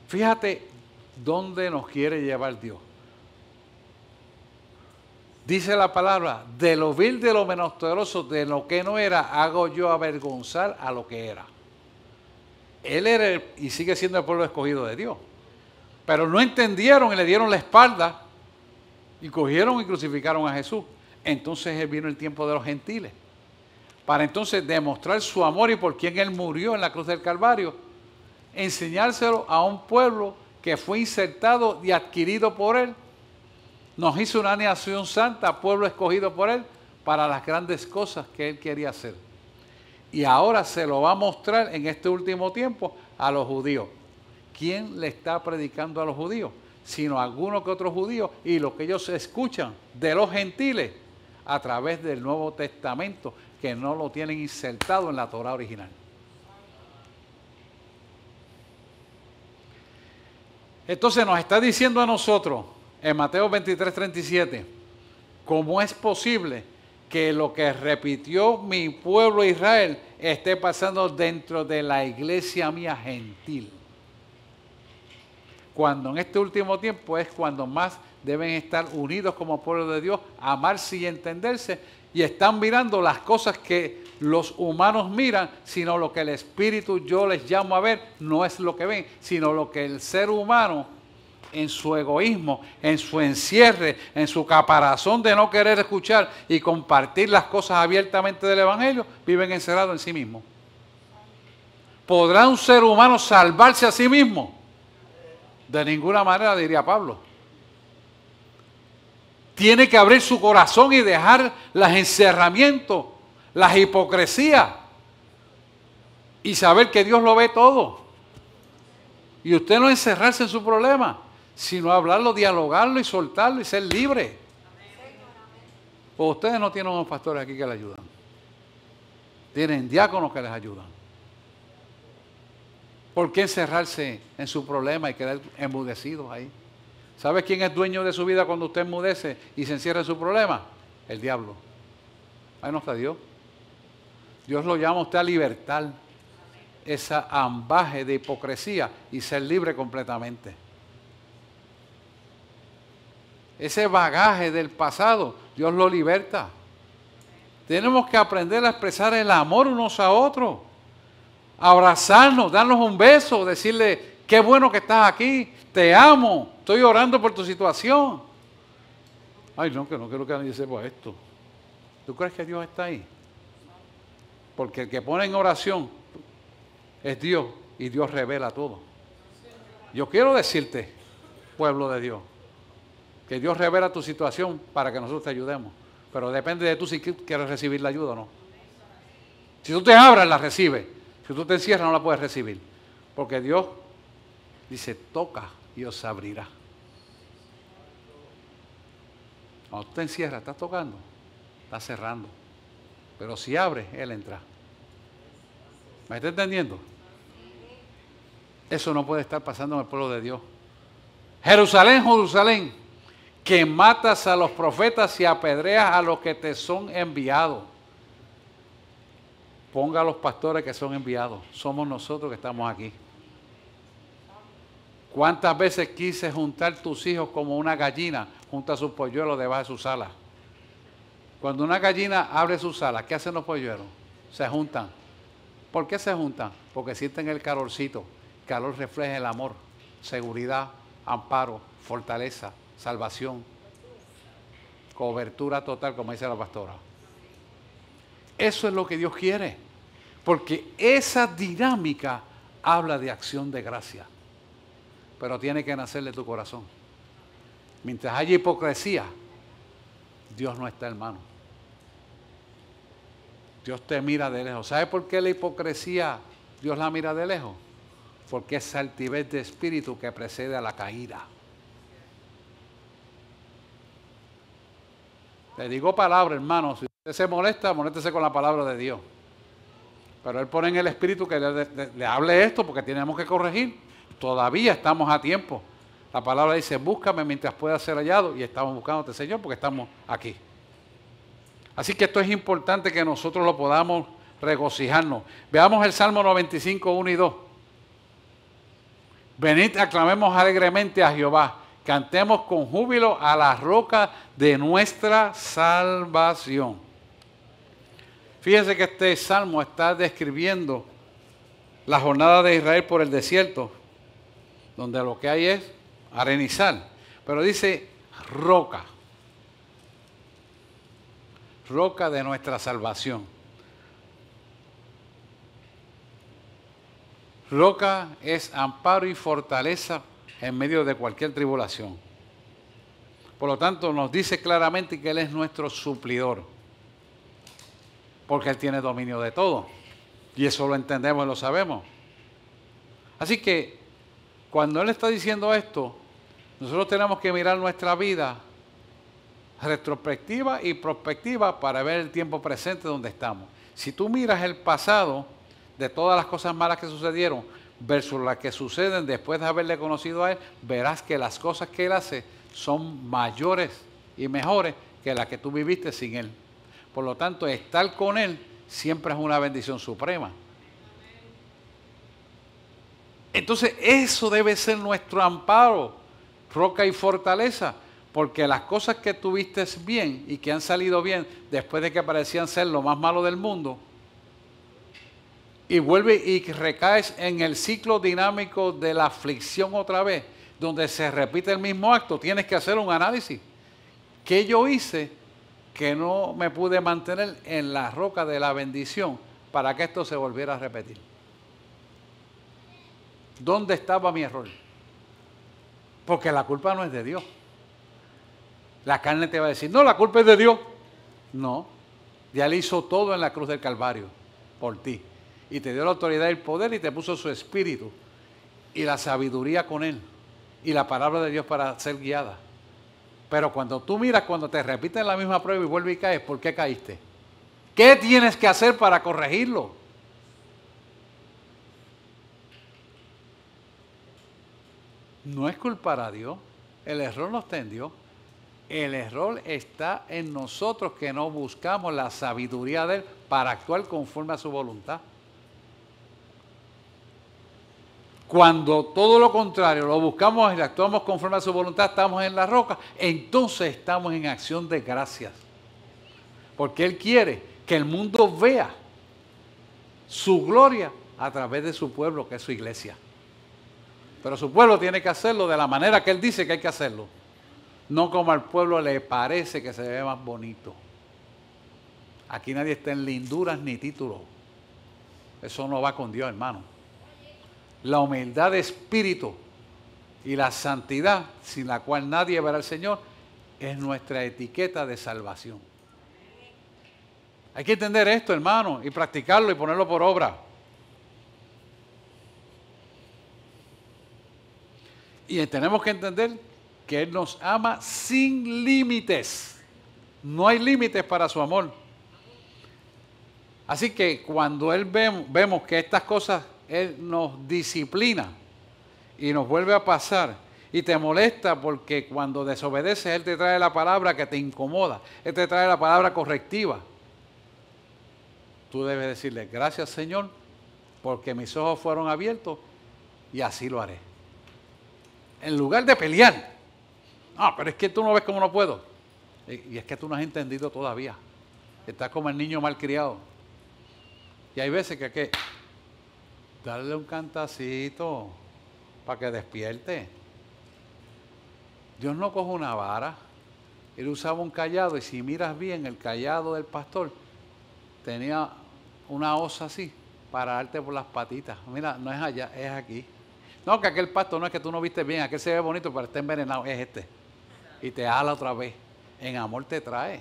Fíjate dónde nos quiere llevar Dios. Dice la palabra, de lo vil, de lo menosprencioso, de lo que no era, hago yo avergonzar a lo que era. Él era y sigue siendo el pueblo escogido de Dios. Pero no entendieron y le dieron la espalda y cogieron y crucificaron a Jesús. Entonces vino el tiempo de los gentiles, para entonces demostrar su amor y por quien Él murió en la cruz del Calvario, enseñárselo a un pueblo que fue insertado y adquirido por Él. Nos hizo una nación santa, pueblo escogido por Él, para las grandes cosas que Él quería hacer. Y ahora se lo va a mostrar en este último tiempo a los judíos. ¿Quién le está predicando a los judíos? Sino algunos que otros judíos y lo que ellos escuchan de los gentiles a través del Nuevo Testamento, que no lo tienen insertado en la Torá original. Entonces nos está diciendo a nosotros en Mateo 23:37, ¿cómo es posible que lo que repitió mi pueblo Israel esté pasando dentro de la iglesia mía gentil? Cuando en este último tiempo es cuando más deben estar unidos como pueblo de Dios, amarse y entenderse, y están mirando las cosas que los humanos miran, sino lo que el Espíritu, yo les llamo a ver, no es lo que ven, sino lo que el ser humano en su egoísmo, en su encierre, en su caparazón de no querer escuchar y compartir las cosas abiertamente del Evangelio, viven encerrados en sí mismos. ¿Podrá un ser humano salvarse a sí mismo? De ninguna manera, diría Pablo. Tiene que abrir su corazón y dejar los encerramientos, las hipocresías y saber que Dios lo ve todo. Y usted no encerrarse en su problema, sino hablarlo, dialogarlo y soltarlo y ser libre. O ustedes no tienen unos pastores aquí que les ayudan. Tienen diáconos que les ayudan. ¿Por qué encerrarse en su problema y quedar enmudecidos ahí? ¿Sabe quién es dueño de su vida cuando usted enmudece y se encierra en su problema? El diablo. Ahí no está Dios. Dios lo llama a usted a libertar esa ambaje de hipocresía y ser libre completamente. Ese bagaje del pasado, Dios lo liberta. Tenemos que aprender a expresar el amor unos a otros, abrazarnos, darnos un beso, decirle, qué bueno que estás aquí, te amo, estoy orando por tu situación. Ay, no, que no quiero que nadie sepa esto. ¿Tú crees que Dios está ahí? Porque el que pone en oración es Dios y Dios revela todo. Yo quiero decirte, pueblo de Dios, que Dios revela tu situación para que nosotros te ayudemos. Pero depende de tú si quieres recibir la ayuda o no. Si tú te abras, la recibes. Si tú te encierras, no la puedes recibir. Porque Dios dice, toca y os abrirá. Cuando tú te encierras, estás tocando, estás cerrando. Pero si abres, Él entra. ¿Me está entendiendo? Eso no puede estar pasando en el pueblo de Dios. Jerusalén, Jerusalén, que matas a los profetas y apedreas a los que te son enviados. Ponga a los pastores que son enviados. Somos nosotros que estamos aquí. ¿Cuántas veces quise juntar tus hijos como una gallina junta sus polluelos debajo de sus alas? Cuando una gallina abre sus alas, ¿qué hacen los polluelos? Se juntan. ¿Por qué se juntan? Porque sienten el calorcito. El calor refleja el amor, seguridad, amparo, fortaleza, salvación, cobertura total, como dice la pastora. Eso es lo que Dios quiere, porque esa dinámica habla de acción de gracia, pero tiene que nacer de tu corazón. Mientras haya hipocresía, Dios no está, hermano. Dios te mira de lejos. ¿Sabe por qué la hipocresía Dios la mira de lejos? Porque es altivez de espíritu que precede a la caída. Le digo palabra, hermano. Si usted se molesta, moléstese con la palabra de Dios. Pero Él pone en el espíritu que le hable esto porque tenemos que corregir. Todavía estamos a tiempo. La palabra dice, búscame mientras pueda ser hallado. Y estamos buscándote, Señor, porque estamos aquí. Así que esto es importante que nosotros lo podamos regocijarnos. Veamos el Salmo 95, 1 y 2. Venid, aclamemos alegremente a Jehová. Cantemos con júbilo a la roca de nuestra salvación. Fíjense que este salmo está describiendo la jornada de Israel por el desierto, donde lo que hay es arenizal. Pero dice roca. Roca de nuestra salvación. Roca es amparo y fortaleza en medio de cualquier tribulación. Por lo tanto, nos dice claramente que Él es nuestro suplidor, porque Él tiene dominio de todo. Y eso lo entendemos y lo sabemos. Así que, cuando Él está diciendo esto, nosotros tenemos que mirar nuestra vida retrospectiva y prospectiva para ver el tiempo presente donde estamos. Si tú miras el pasado de todas las cosas malas que sucedieron versus las que suceden después de haberle conocido a Él, verás que las cosas que Él hace son mayores y mejores que las que tú viviste sin Él. Por lo tanto, estar con Él siempre es una bendición suprema. Entonces, eso debe ser nuestro amparo, roca y fortaleza, porque las cosas que tuviste bien y que han salido bien después de que parecían ser lo más malo del mundo, y vuelve y recaes en el ciclo dinámico de la aflicción otra vez, donde se repite el mismo acto, tienes que hacer un análisis. ¿Qué yo hice que no me pude mantener en la roca de la bendición para que esto se volviera a repetir? ¿Dónde estaba mi error? Porque la culpa no es de Dios. La carne te va a decir, no, la culpa es de Dios. No, ya Él hizo todo en la cruz del Calvario por ti. Y te dio la autoridad y el poder y te puso su espíritu y la sabiduría con Él y la palabra de Dios para ser guiada. Pero cuando tú miras, cuando te repiten la misma prueba y vuelves y caes, ¿por qué caíste? ¿Qué tienes que hacer para corregirlo? No es culpar a Dios. El error no está en Dios. El error está en nosotros que no buscamos la sabiduría de Él para actuar conforme a su voluntad. Cuando todo lo contrario lo buscamos y actuamos conforme a su voluntad, estamos en la roca, entonces estamos en acción de gracias. Porque Él quiere que el mundo vea su gloria a través de su pueblo, que es su iglesia. Pero su pueblo tiene que hacerlo de la manera que Él dice que hay que hacerlo. no como al pueblo le parece que se ve más bonito. Aquí nadie está en linduras ni títulos. Eso no va con Dios, hermano. La humildad de espíritu y la santidad, sin la cual nadie verá al Señor, es nuestra etiqueta de salvación. Hay que entender esto, hermano, y practicarlo y ponerlo por obra. Y tenemos que entender que Él nos ama sin límites. No hay límites para su amor. Así que cuando vemos que estas cosas Él nos disciplina y nos vuelve a pasar y te molesta porque cuando desobedeces Él te trae la palabra que te incomoda, Él te trae la palabra correctiva. Tú debes decirle, gracias Señor, porque mis ojos fueron abiertos y así lo haré. En lugar de pelear. No, pero es que tú no ves cómo no puedo. Y es que tú no has entendido todavía. Estás como el niño malcriado. Y hay veces que hay que darle un cantacito para que despierte. Dios no coge una vara. Él usaba un cayado y si miras bien, el cayado del pastor tenía una osa así para darte por las patitas. Mira, no es allá, es aquí. No, que aquel pasto no es que tú no viste bien, aquel se ve bonito, pero está envenenado, es este. Y te ala otra vez. En amor te trae.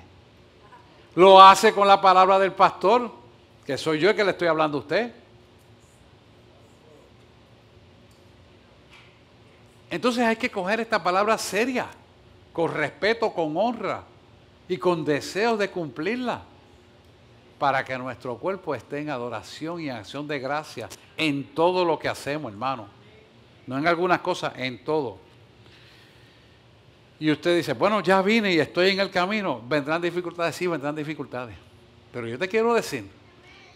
Lo hace con la palabra del pastor, que soy yo el que le estoy hablando a usted. Entonces hay que coger esta palabra seria, con respeto, con honra y con deseos de cumplirla, para que nuestro cuerpo esté en adoración y en acción de gracia en todo lo que hacemos, hermano. No en algunas cosas, en todo. Y usted dice, bueno, ya vine y estoy en el camino. ¿Vendrán dificultades? Sí, vendrán dificultades. Pero yo te quiero decir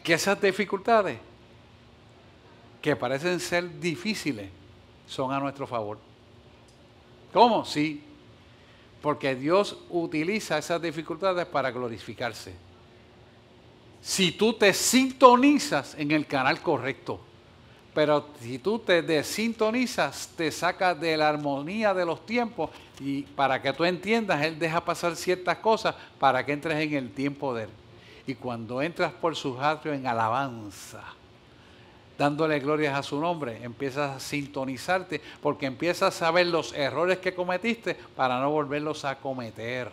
que esas dificultades, que parecen ser difíciles, son a nuestro favor. ¿Cómo? Sí. Porque Dios utiliza esas dificultades para glorificarse. Si tú te sintonizas en el canal correcto. Pero si tú te desintonizas, te sacas de la armonía de los tiempos y para que tú entiendas, Él deja pasar ciertas cosas para que entres en el tiempo de Él. Y cuando entras por sus atrios en alabanza, dándole glorias a su nombre, empiezas a sintonizarte porque empiezas a ver los errores que cometiste para no volverlos a cometer.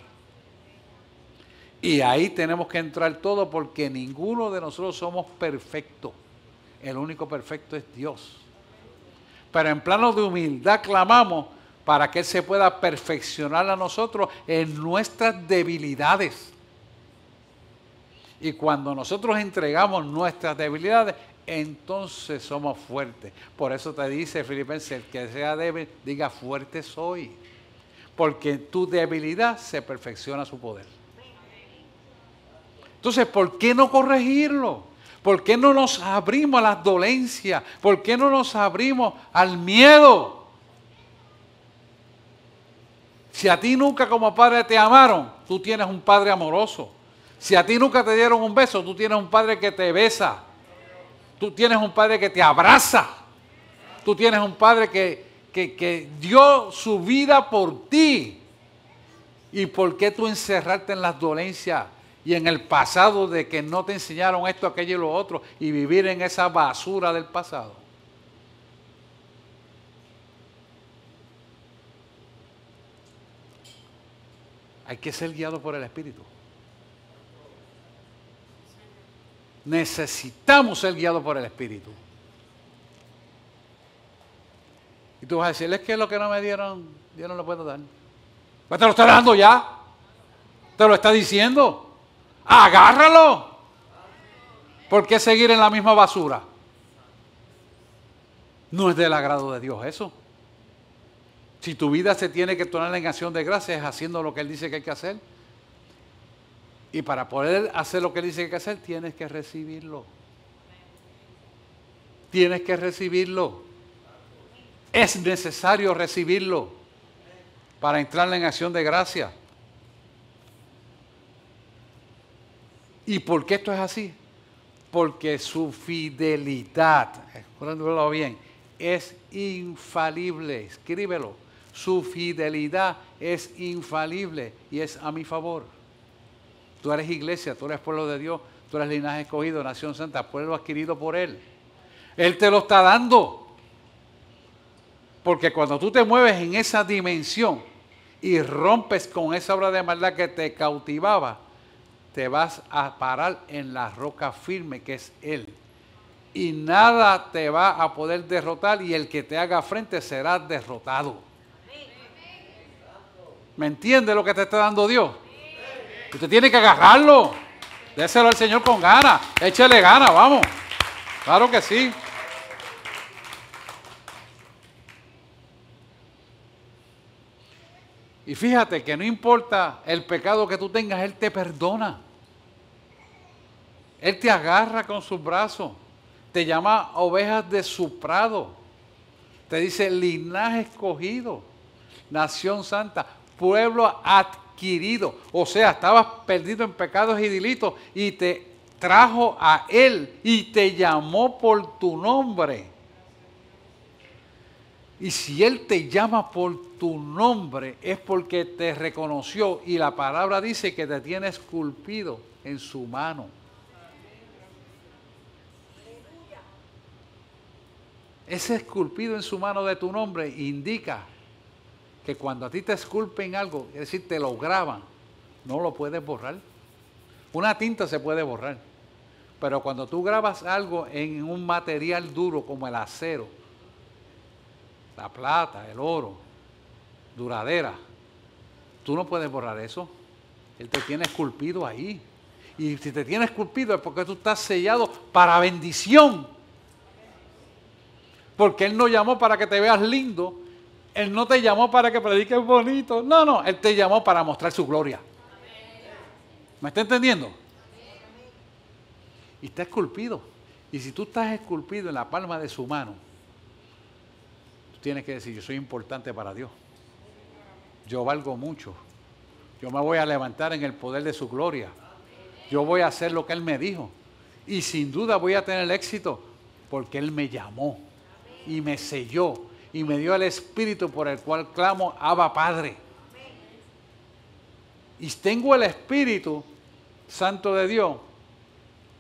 Y ahí tenemos que entrar todo porque ninguno de nosotros somos perfectos. El único perfecto es Dios. Pero en plano de humildad clamamos para que Él se pueda perfeccionar a nosotros en nuestras debilidades. Y cuando nosotros entregamos nuestras debilidades, entonces somos fuertes. Por eso te dice Filipenses, el que sea débil, diga fuerte soy. Porque en tu debilidad se perfecciona su poder. Entonces, ¿por qué no corregirlo? ¿Por qué no nos abrimos a las dolencias? ¿Por qué no nos abrimos al miedo? Si a ti nunca como padre te amaron, tú tienes un padre amoroso. Si a ti nunca te dieron un beso, tú tienes un padre que te besa. Tú tienes un padre que te abraza. Tú tienes un padre que dio su vida por ti. ¿Y por qué tú encerrarte en las dolencias? Y en el pasado de que no te enseñaron esto, aquello y lo otro, y vivir en esa basura del pasado. Hay que ser guiado por el Espíritu. Necesitamos ser guiados por el Espíritu. Y tú vas a decir, es que lo que no me dieron, yo no lo puedo dar. Pues te lo está dando ya. Te lo está diciendo. Agárralo. ¿Por qué seguir en la misma basura? No es del agrado de Dios eso. Si tu vida se tiene que tornar en acción de gracias, es haciendo lo que Él dice que hay que hacer. Y para poder hacer lo que Él dice que hay que hacer, tienes que recibirlo. Tienes que recibirlo. Es necesario recibirlo para entrar en acción de gracia. ¿Y por qué esto es así? Porque su fidelidad, escúchalo bien, es infalible. Escríbelo. Su fidelidad es infalible y es a mi favor. Tú eres iglesia, tú eres pueblo de Dios, tú eres linaje escogido, nación santa, pueblo adquirido por Él. Él te lo está dando. Porque cuando tú te mueves en esa dimensión y rompes con esa obra de maldad que te cautivaba, te vas a parar en la roca firme que es Él. Y nada te va a poder derrotar y el que te haga frente será derrotado. ¿Me entiende lo que te está dando Dios? Usted tiene que agarrarlo. Déselo al Señor con ganas. Échele ganas, vamos. Claro que sí. Y fíjate que no importa el pecado que tú tengas, Él te perdona. Él te agarra con sus brazos. Te llama ovejas de su prado. Te dice linaje escogido, nación santa, pueblo adquirido. O sea, estabas perdido en pecados y delitos y te trajo a Él y te llamó por tu nombre. Y si Él te llama por tu nombre es porque te reconoció y la palabra dice que te tiene esculpido en su mano. Ese esculpido en su mano de tu nombre indica que cuando a ti te esculpen algo, es decir, te lo graban, no lo puedes borrar. Una tinta se puede borrar, pero cuando tú grabas algo en un material duro como el acero, la plata, el oro, duradera, tú no puedes borrar eso. Él te tiene esculpido ahí. Y si te tiene esculpido es porque tú estás sellado para bendición. Porque Él no llamó para que te veas lindo. Él no te llamó para que prediques bonito. No, no. Él te llamó para mostrar su gloria. ¿Me está entendiendo? Y está esculpido. Y si tú estás esculpido en la palma de su mano, tú tienes que decir, yo soy importante para Dios. Yo valgo mucho. Yo me voy a levantar en el poder de su gloria. Yo voy a hacer lo que Él me dijo. Y sin duda voy a tener éxito porque Él me llamó y me selló y me dio el Espíritu por el cual clamo, Abba Padre. Y tengo el Espíritu Santo de Dios,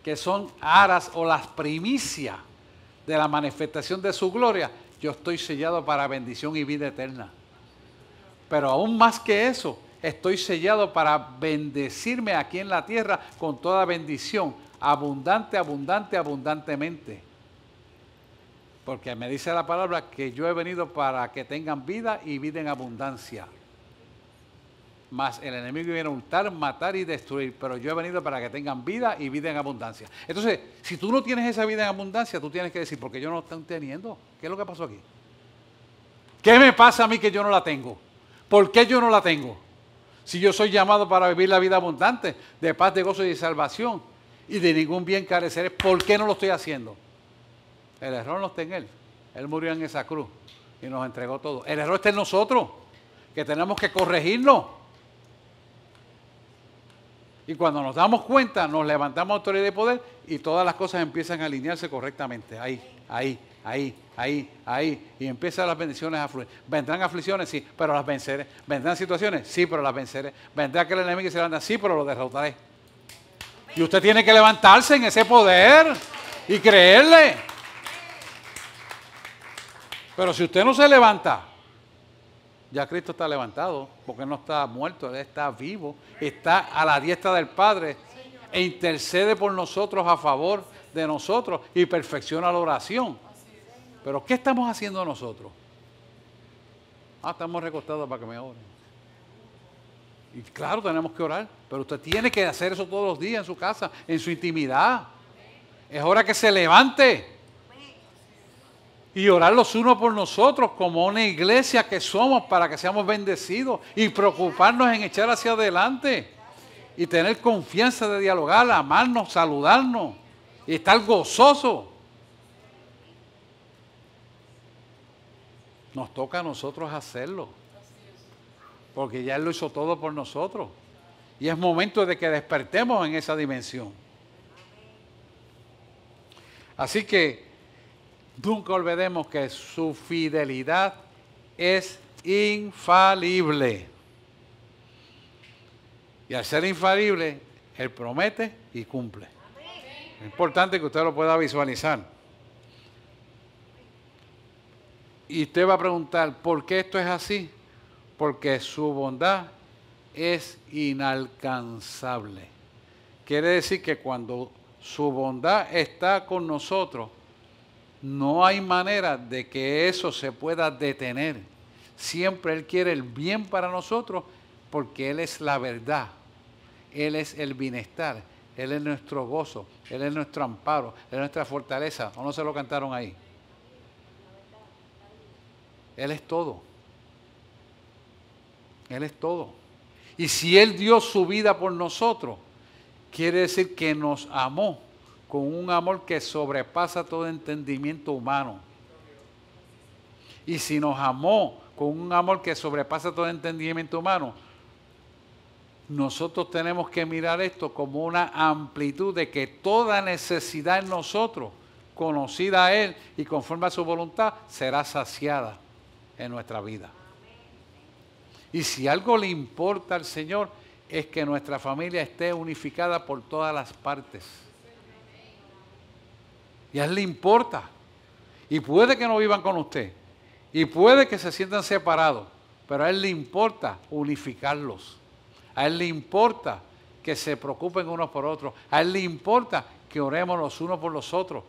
que son aras o las primicias de la manifestación de su gloria. Yo estoy sellado para bendición y vida eterna. Pero aún más que eso, estoy sellado para bendecirme aquí en la tierra con toda bendición, abundante, abundante, abundantemente. Porque me dice la palabra que yo he venido para que tengan vida y vida en abundancia. Mas el enemigo viene a hurtar, matar y destruir, pero yo he venido para que tengan vida y vida en abundancia. Entonces, si tú no tienes esa vida en abundancia, tú tienes que decir, ¿por qué yo no la estoy teniendo? ¿Qué es lo que pasó aquí? ¿Qué me pasa a mí que yo no la tengo? ¿Por qué yo no la tengo? Si yo soy llamado para vivir la vida abundante, de paz, de gozo y de salvación, y de ningún bien careceré, ¿por qué no lo estoy haciendo? El error no está en Él. Él murió en esa cruz y nos entregó todo. El error está en nosotros, que tenemos que corregirlo. Y cuando nos damos cuenta, nos levantamos autoridad y poder y todas las cosas empiezan a alinearse correctamente. Ahí. Y empiezan las bendiciones a fluir. ¿Vendrán aflicciones? Sí, pero las venceré. ¿Vendrán situaciones? Sí, pero las venceré. ¿Vendrá aquel enemigo que se levanta? Sí, pero lo derrotaré. Y usted tiene que levantarse en ese poder y creerle. Pero si usted no se levanta, ya Cristo está levantado, porque no está muerto, Él está vivo, está a la diestra del Padre e intercede por nosotros a favor de nosotros y perfecciona la oración. Pero ¿qué estamos haciendo nosotros? Estamos recostados para que me oren. Y claro, tenemos que orar, pero usted tiene que hacer eso todos los días en su casa, en su intimidad. Es hora que se levante. Y orar los unos por nosotros como una iglesia que somos para que seamos bendecidos y preocuparnos en echar hacia adelante y tener confianza de dialogar, amarnos, saludarnos y estar gozosos. Nos toca a nosotros hacerlo porque ya Él lo hizo todo por nosotros y es momento de que despertemos en esa dimensión. Así que nunca olvidemos que su fidelidad es infalible. Y al ser infalible, Él promete y cumple. Es importante que usted lo pueda visualizar. Y usted va a preguntar, ¿por qué esto es así? Porque su bondad es inalcanzable. Quiere decir que cuando su bondad está con nosotros, no hay manera de que eso se pueda detener. Siempre Él quiere el bien para nosotros porque Él es la verdad. Él es el bienestar. Él es nuestro gozo. Él es nuestro amparo. Él es nuestra fortaleza. ¿O no se lo cantaron ahí? Él es todo. Él es todo. Y si Él dio su vida por nosotros, quiere decir que nos amó con un amor que sobrepasa todo entendimiento humano. Y si nos amó con un amor que sobrepasa todo entendimiento humano, nosotros tenemos que mirar esto como una amplitud de que toda necesidad en nosotros, conocida a Él y conforme a su voluntad, será saciada en nuestra vida. Y si algo le importa al Señor, es que nuestra familia esté unificada por todas las partes. Y a Él le importa. Y puede que no vivan con usted. Y puede que se sientan separados. Pero a Él le importa unificarlos. A Él le importa que se preocupen unos por otros. A Él le importa que oremos los unos por los otros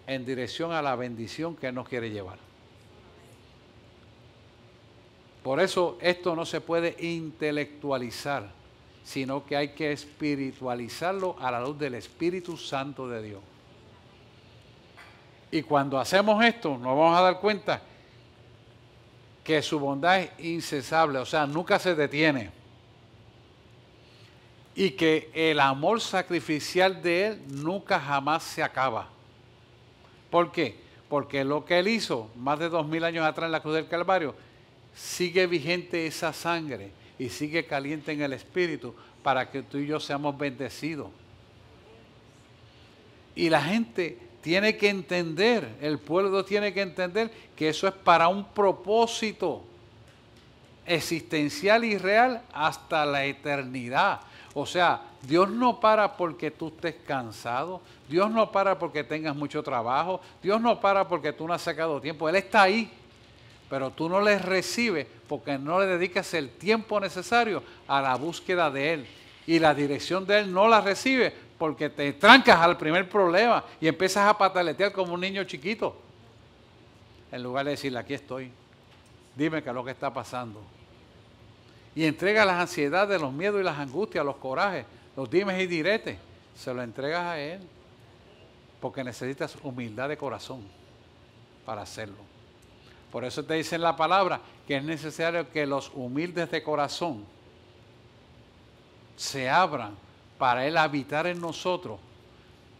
en dirección a la bendición que Él nos quiere llevar. Por eso esto no se puede intelectualizar, sino que hay que espiritualizarlo a la luz del Espíritu Santo de Dios. Y cuando hacemos esto, nos vamos a dar cuenta que su bondad es incesable, o sea, nunca se detiene. Y que el amor sacrificial de Él nunca jamás se acaba. ¿Por qué? Porque lo que Él hizo más de 2000 años atrás en la cruz del Calvario, sigue vigente esa sangre y sigue caliente en el Espíritu para que tú y yo seamos bendecidos. Y la gente tiene que entender, el pueblo tiene que entender que eso es para un propósito existencial y real hasta la eternidad. O sea, Dios no para porque tú estés cansado, Dios no para porque tengas mucho trabajo, Dios no para porque tú no has sacado tiempo, Él está ahí. Pero tú no le recibes porque no le dedicas el tiempo necesario a la búsqueda de Él. Y la dirección de Él no la recibes porque te trancas al primer problema y empiezas a pataletear como un niño chiquito. En lugar de decirle, aquí estoy, dime qué es lo que está pasando. Y entrega las ansiedades, los miedos y las angustias, los corajes, los dimes y diretes. Se lo entregas a Él porque necesitas humildad de corazón para hacerlo. Por eso te dice en la palabra que es necesario que los humildes de corazón se abran para Él habitar en nosotros.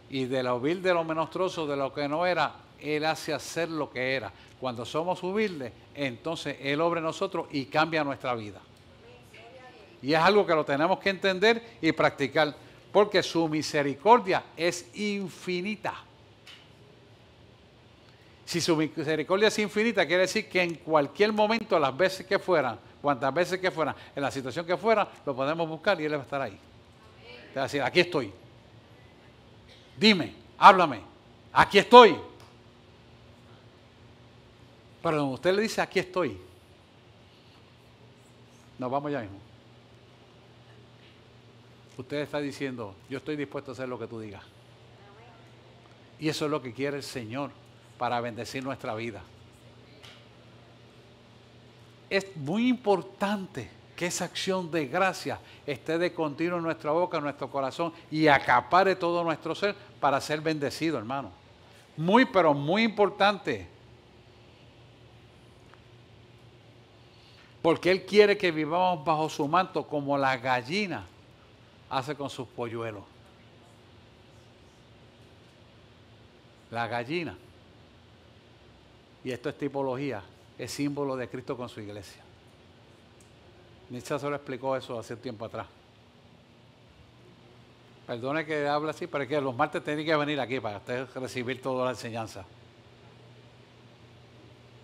Y de lo vil, de lo menostroso, de lo que no era, Él hace hacer lo que era. Cuando somos humildes, entonces Él obra en nosotros y cambia nuestra vida. Y es algo que lo tenemos que entender y practicar, porque su misericordia es infinita. Si su misericordia es infinita, quiere decir que en cualquier momento, las veces que fueran, cuantas veces que fueran, en la situación que fuera, lo podemos buscar y Él va a estar ahí. Te va a decir, aquí estoy. Dime, háblame, aquí estoy. Pero cuando usted le dice, aquí estoy, nos vamos ya mismo. Usted está diciendo, yo estoy dispuesto a hacer lo que tú digas. Y eso es lo que quiere el Señor para bendecir nuestra vida. Es muy importante que esa acción de gracia esté de continuo en nuestra boca, en nuestro corazón y acapare todo nuestro ser para ser bendecido, hermano. Muy, pero muy importante. Porque Él quiere que vivamos bajo su manto como la gallina hace con sus polluelos. La gallina, y esto es tipología, es símbolo de Cristo con su iglesia. Nietzsche solo explicó eso hace un tiempo atrás. Perdone que hable así, pero es que los martes tienen que venir aquí para usted recibir toda la enseñanza.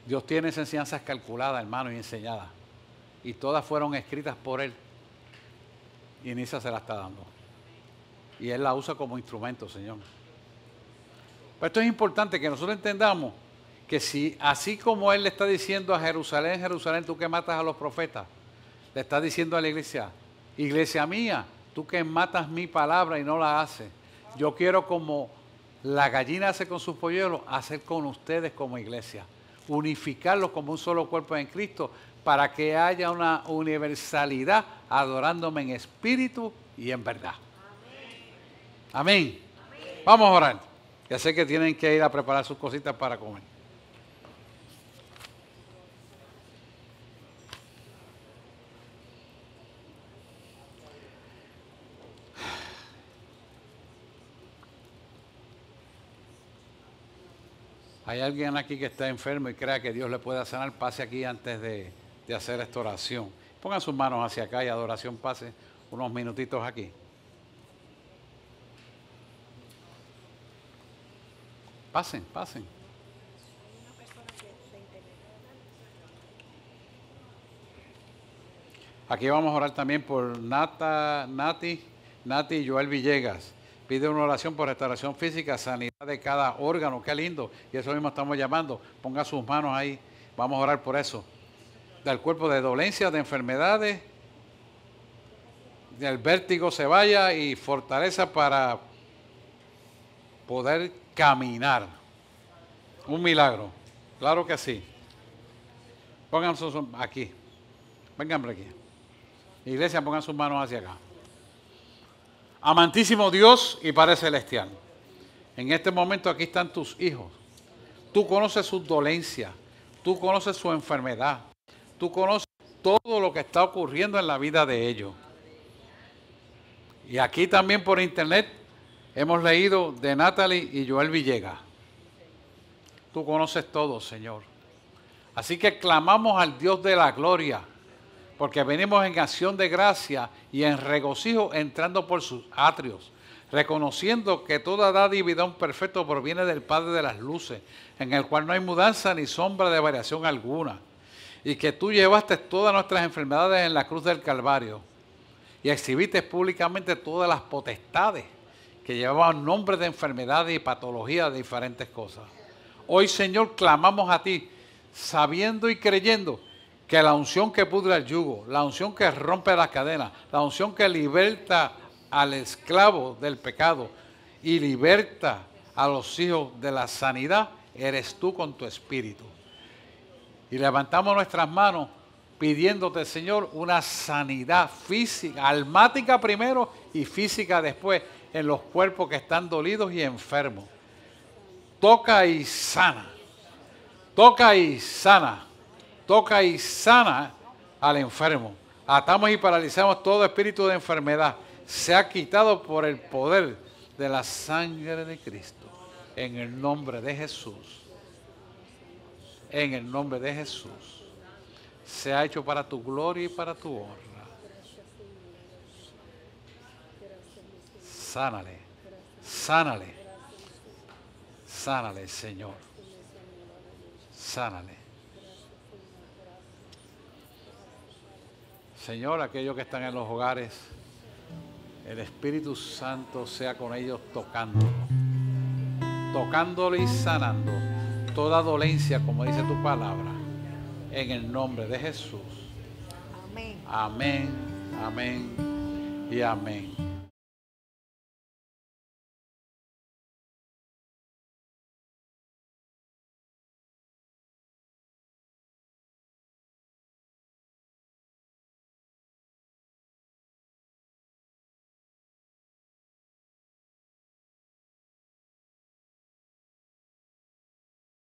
Dios tiene esas enseñanzas calculadas, hermano, y enseñadas. Y todas fueron escritas por Él. Y Nisa se la está dando. Y Él la usa como instrumento, Señor. Pero esto es importante que nosotros entendamos que si así como Él le está diciendo a Jerusalén, Jerusalén, tú que matas a los profetas, le está diciendo a la iglesia, iglesia mía, tú que matas mi palabra y no la haces. Yo quiero, como la gallina hace con sus polluelos, hacer con ustedes como iglesia. Unificarlos como un solo cuerpo en Cristo para que haya una universalidad adorándome en espíritu y en verdad. Amén. Amén. Vamos a orar. Ya sé que tienen que ir a preparar sus cositas para comer. Hay alguien aquí que está enfermo y crea que Dios le pueda sanar, pase aquí antes de hacer esta oración. Pongan sus manos hacia acá y adoración pase unos minutitos aquí. Pasen, pasen. Aquí vamos a orar también por Nati y Joel Villegas. Pide una oración por restauración física, sanidad de cada órgano. Qué lindo. Y eso mismo estamos llamando. Ponga sus manos ahí. Vamos a orar por eso. Del cuerpo, de dolencias, de enfermedades, del vértigo se vaya, y fortaleza para poder caminar. Un milagro. Claro que sí. Pongan sus aquí. Vengan por aquí. Iglesia, pongan sus manos hacia acá. Amantísimo Dios y Padre Celestial, en este momento aquí están tus hijos. Tú conoces sus dolencias, tú conoces su enfermedad, tú conoces todo lo que está ocurriendo en la vida de ellos. Y aquí también por internet hemos leído de Natalie y Joel Villegas. Tú conoces todo, Señor. Así que clamamos al Dios de la gloria, porque venimos en acción de gracia y en regocijo entrando por sus atrios, reconociendo que toda dádiva y don perfecto proviene del Padre de las luces, en el cual no hay mudanza ni sombra de variación alguna, y que tú llevaste todas nuestras enfermedades en la cruz del Calvario y exhibiste públicamente todas las potestades que llevaban nombres de enfermedades y patologías de diferentes cosas. Hoy, Señor, clamamos a ti, sabiendo y creyendo que la unción que pudra el yugo, la unción que rompe las cadenas, la unción que liberta al esclavo del pecado y liberta a los hijos de la sanidad, eres tú con tu espíritu. Y levantamos nuestras manos pidiéndote, Señor, una sanidad física, almática primero y física después, en los cuerpos que están dolidos y enfermos. Toca y sana. Toca y sana. Toca y sana al enfermo. Atamos y paralizamos todo espíritu de enfermedad. Se ha quitado por el poder de la sangre de Cristo. En el nombre de Jesús. En el nombre de Jesús. Se ha hecho para tu gloria y para tu honra. Sánale. Sánale. Sánale, Señor. Sánale. Señor, aquellos que están en los hogares, el Espíritu Santo sea con ellos tocándolo y sanando toda dolencia, como dice tu palabra, en el nombre de Jesús. Amén. Amén, amén y amén.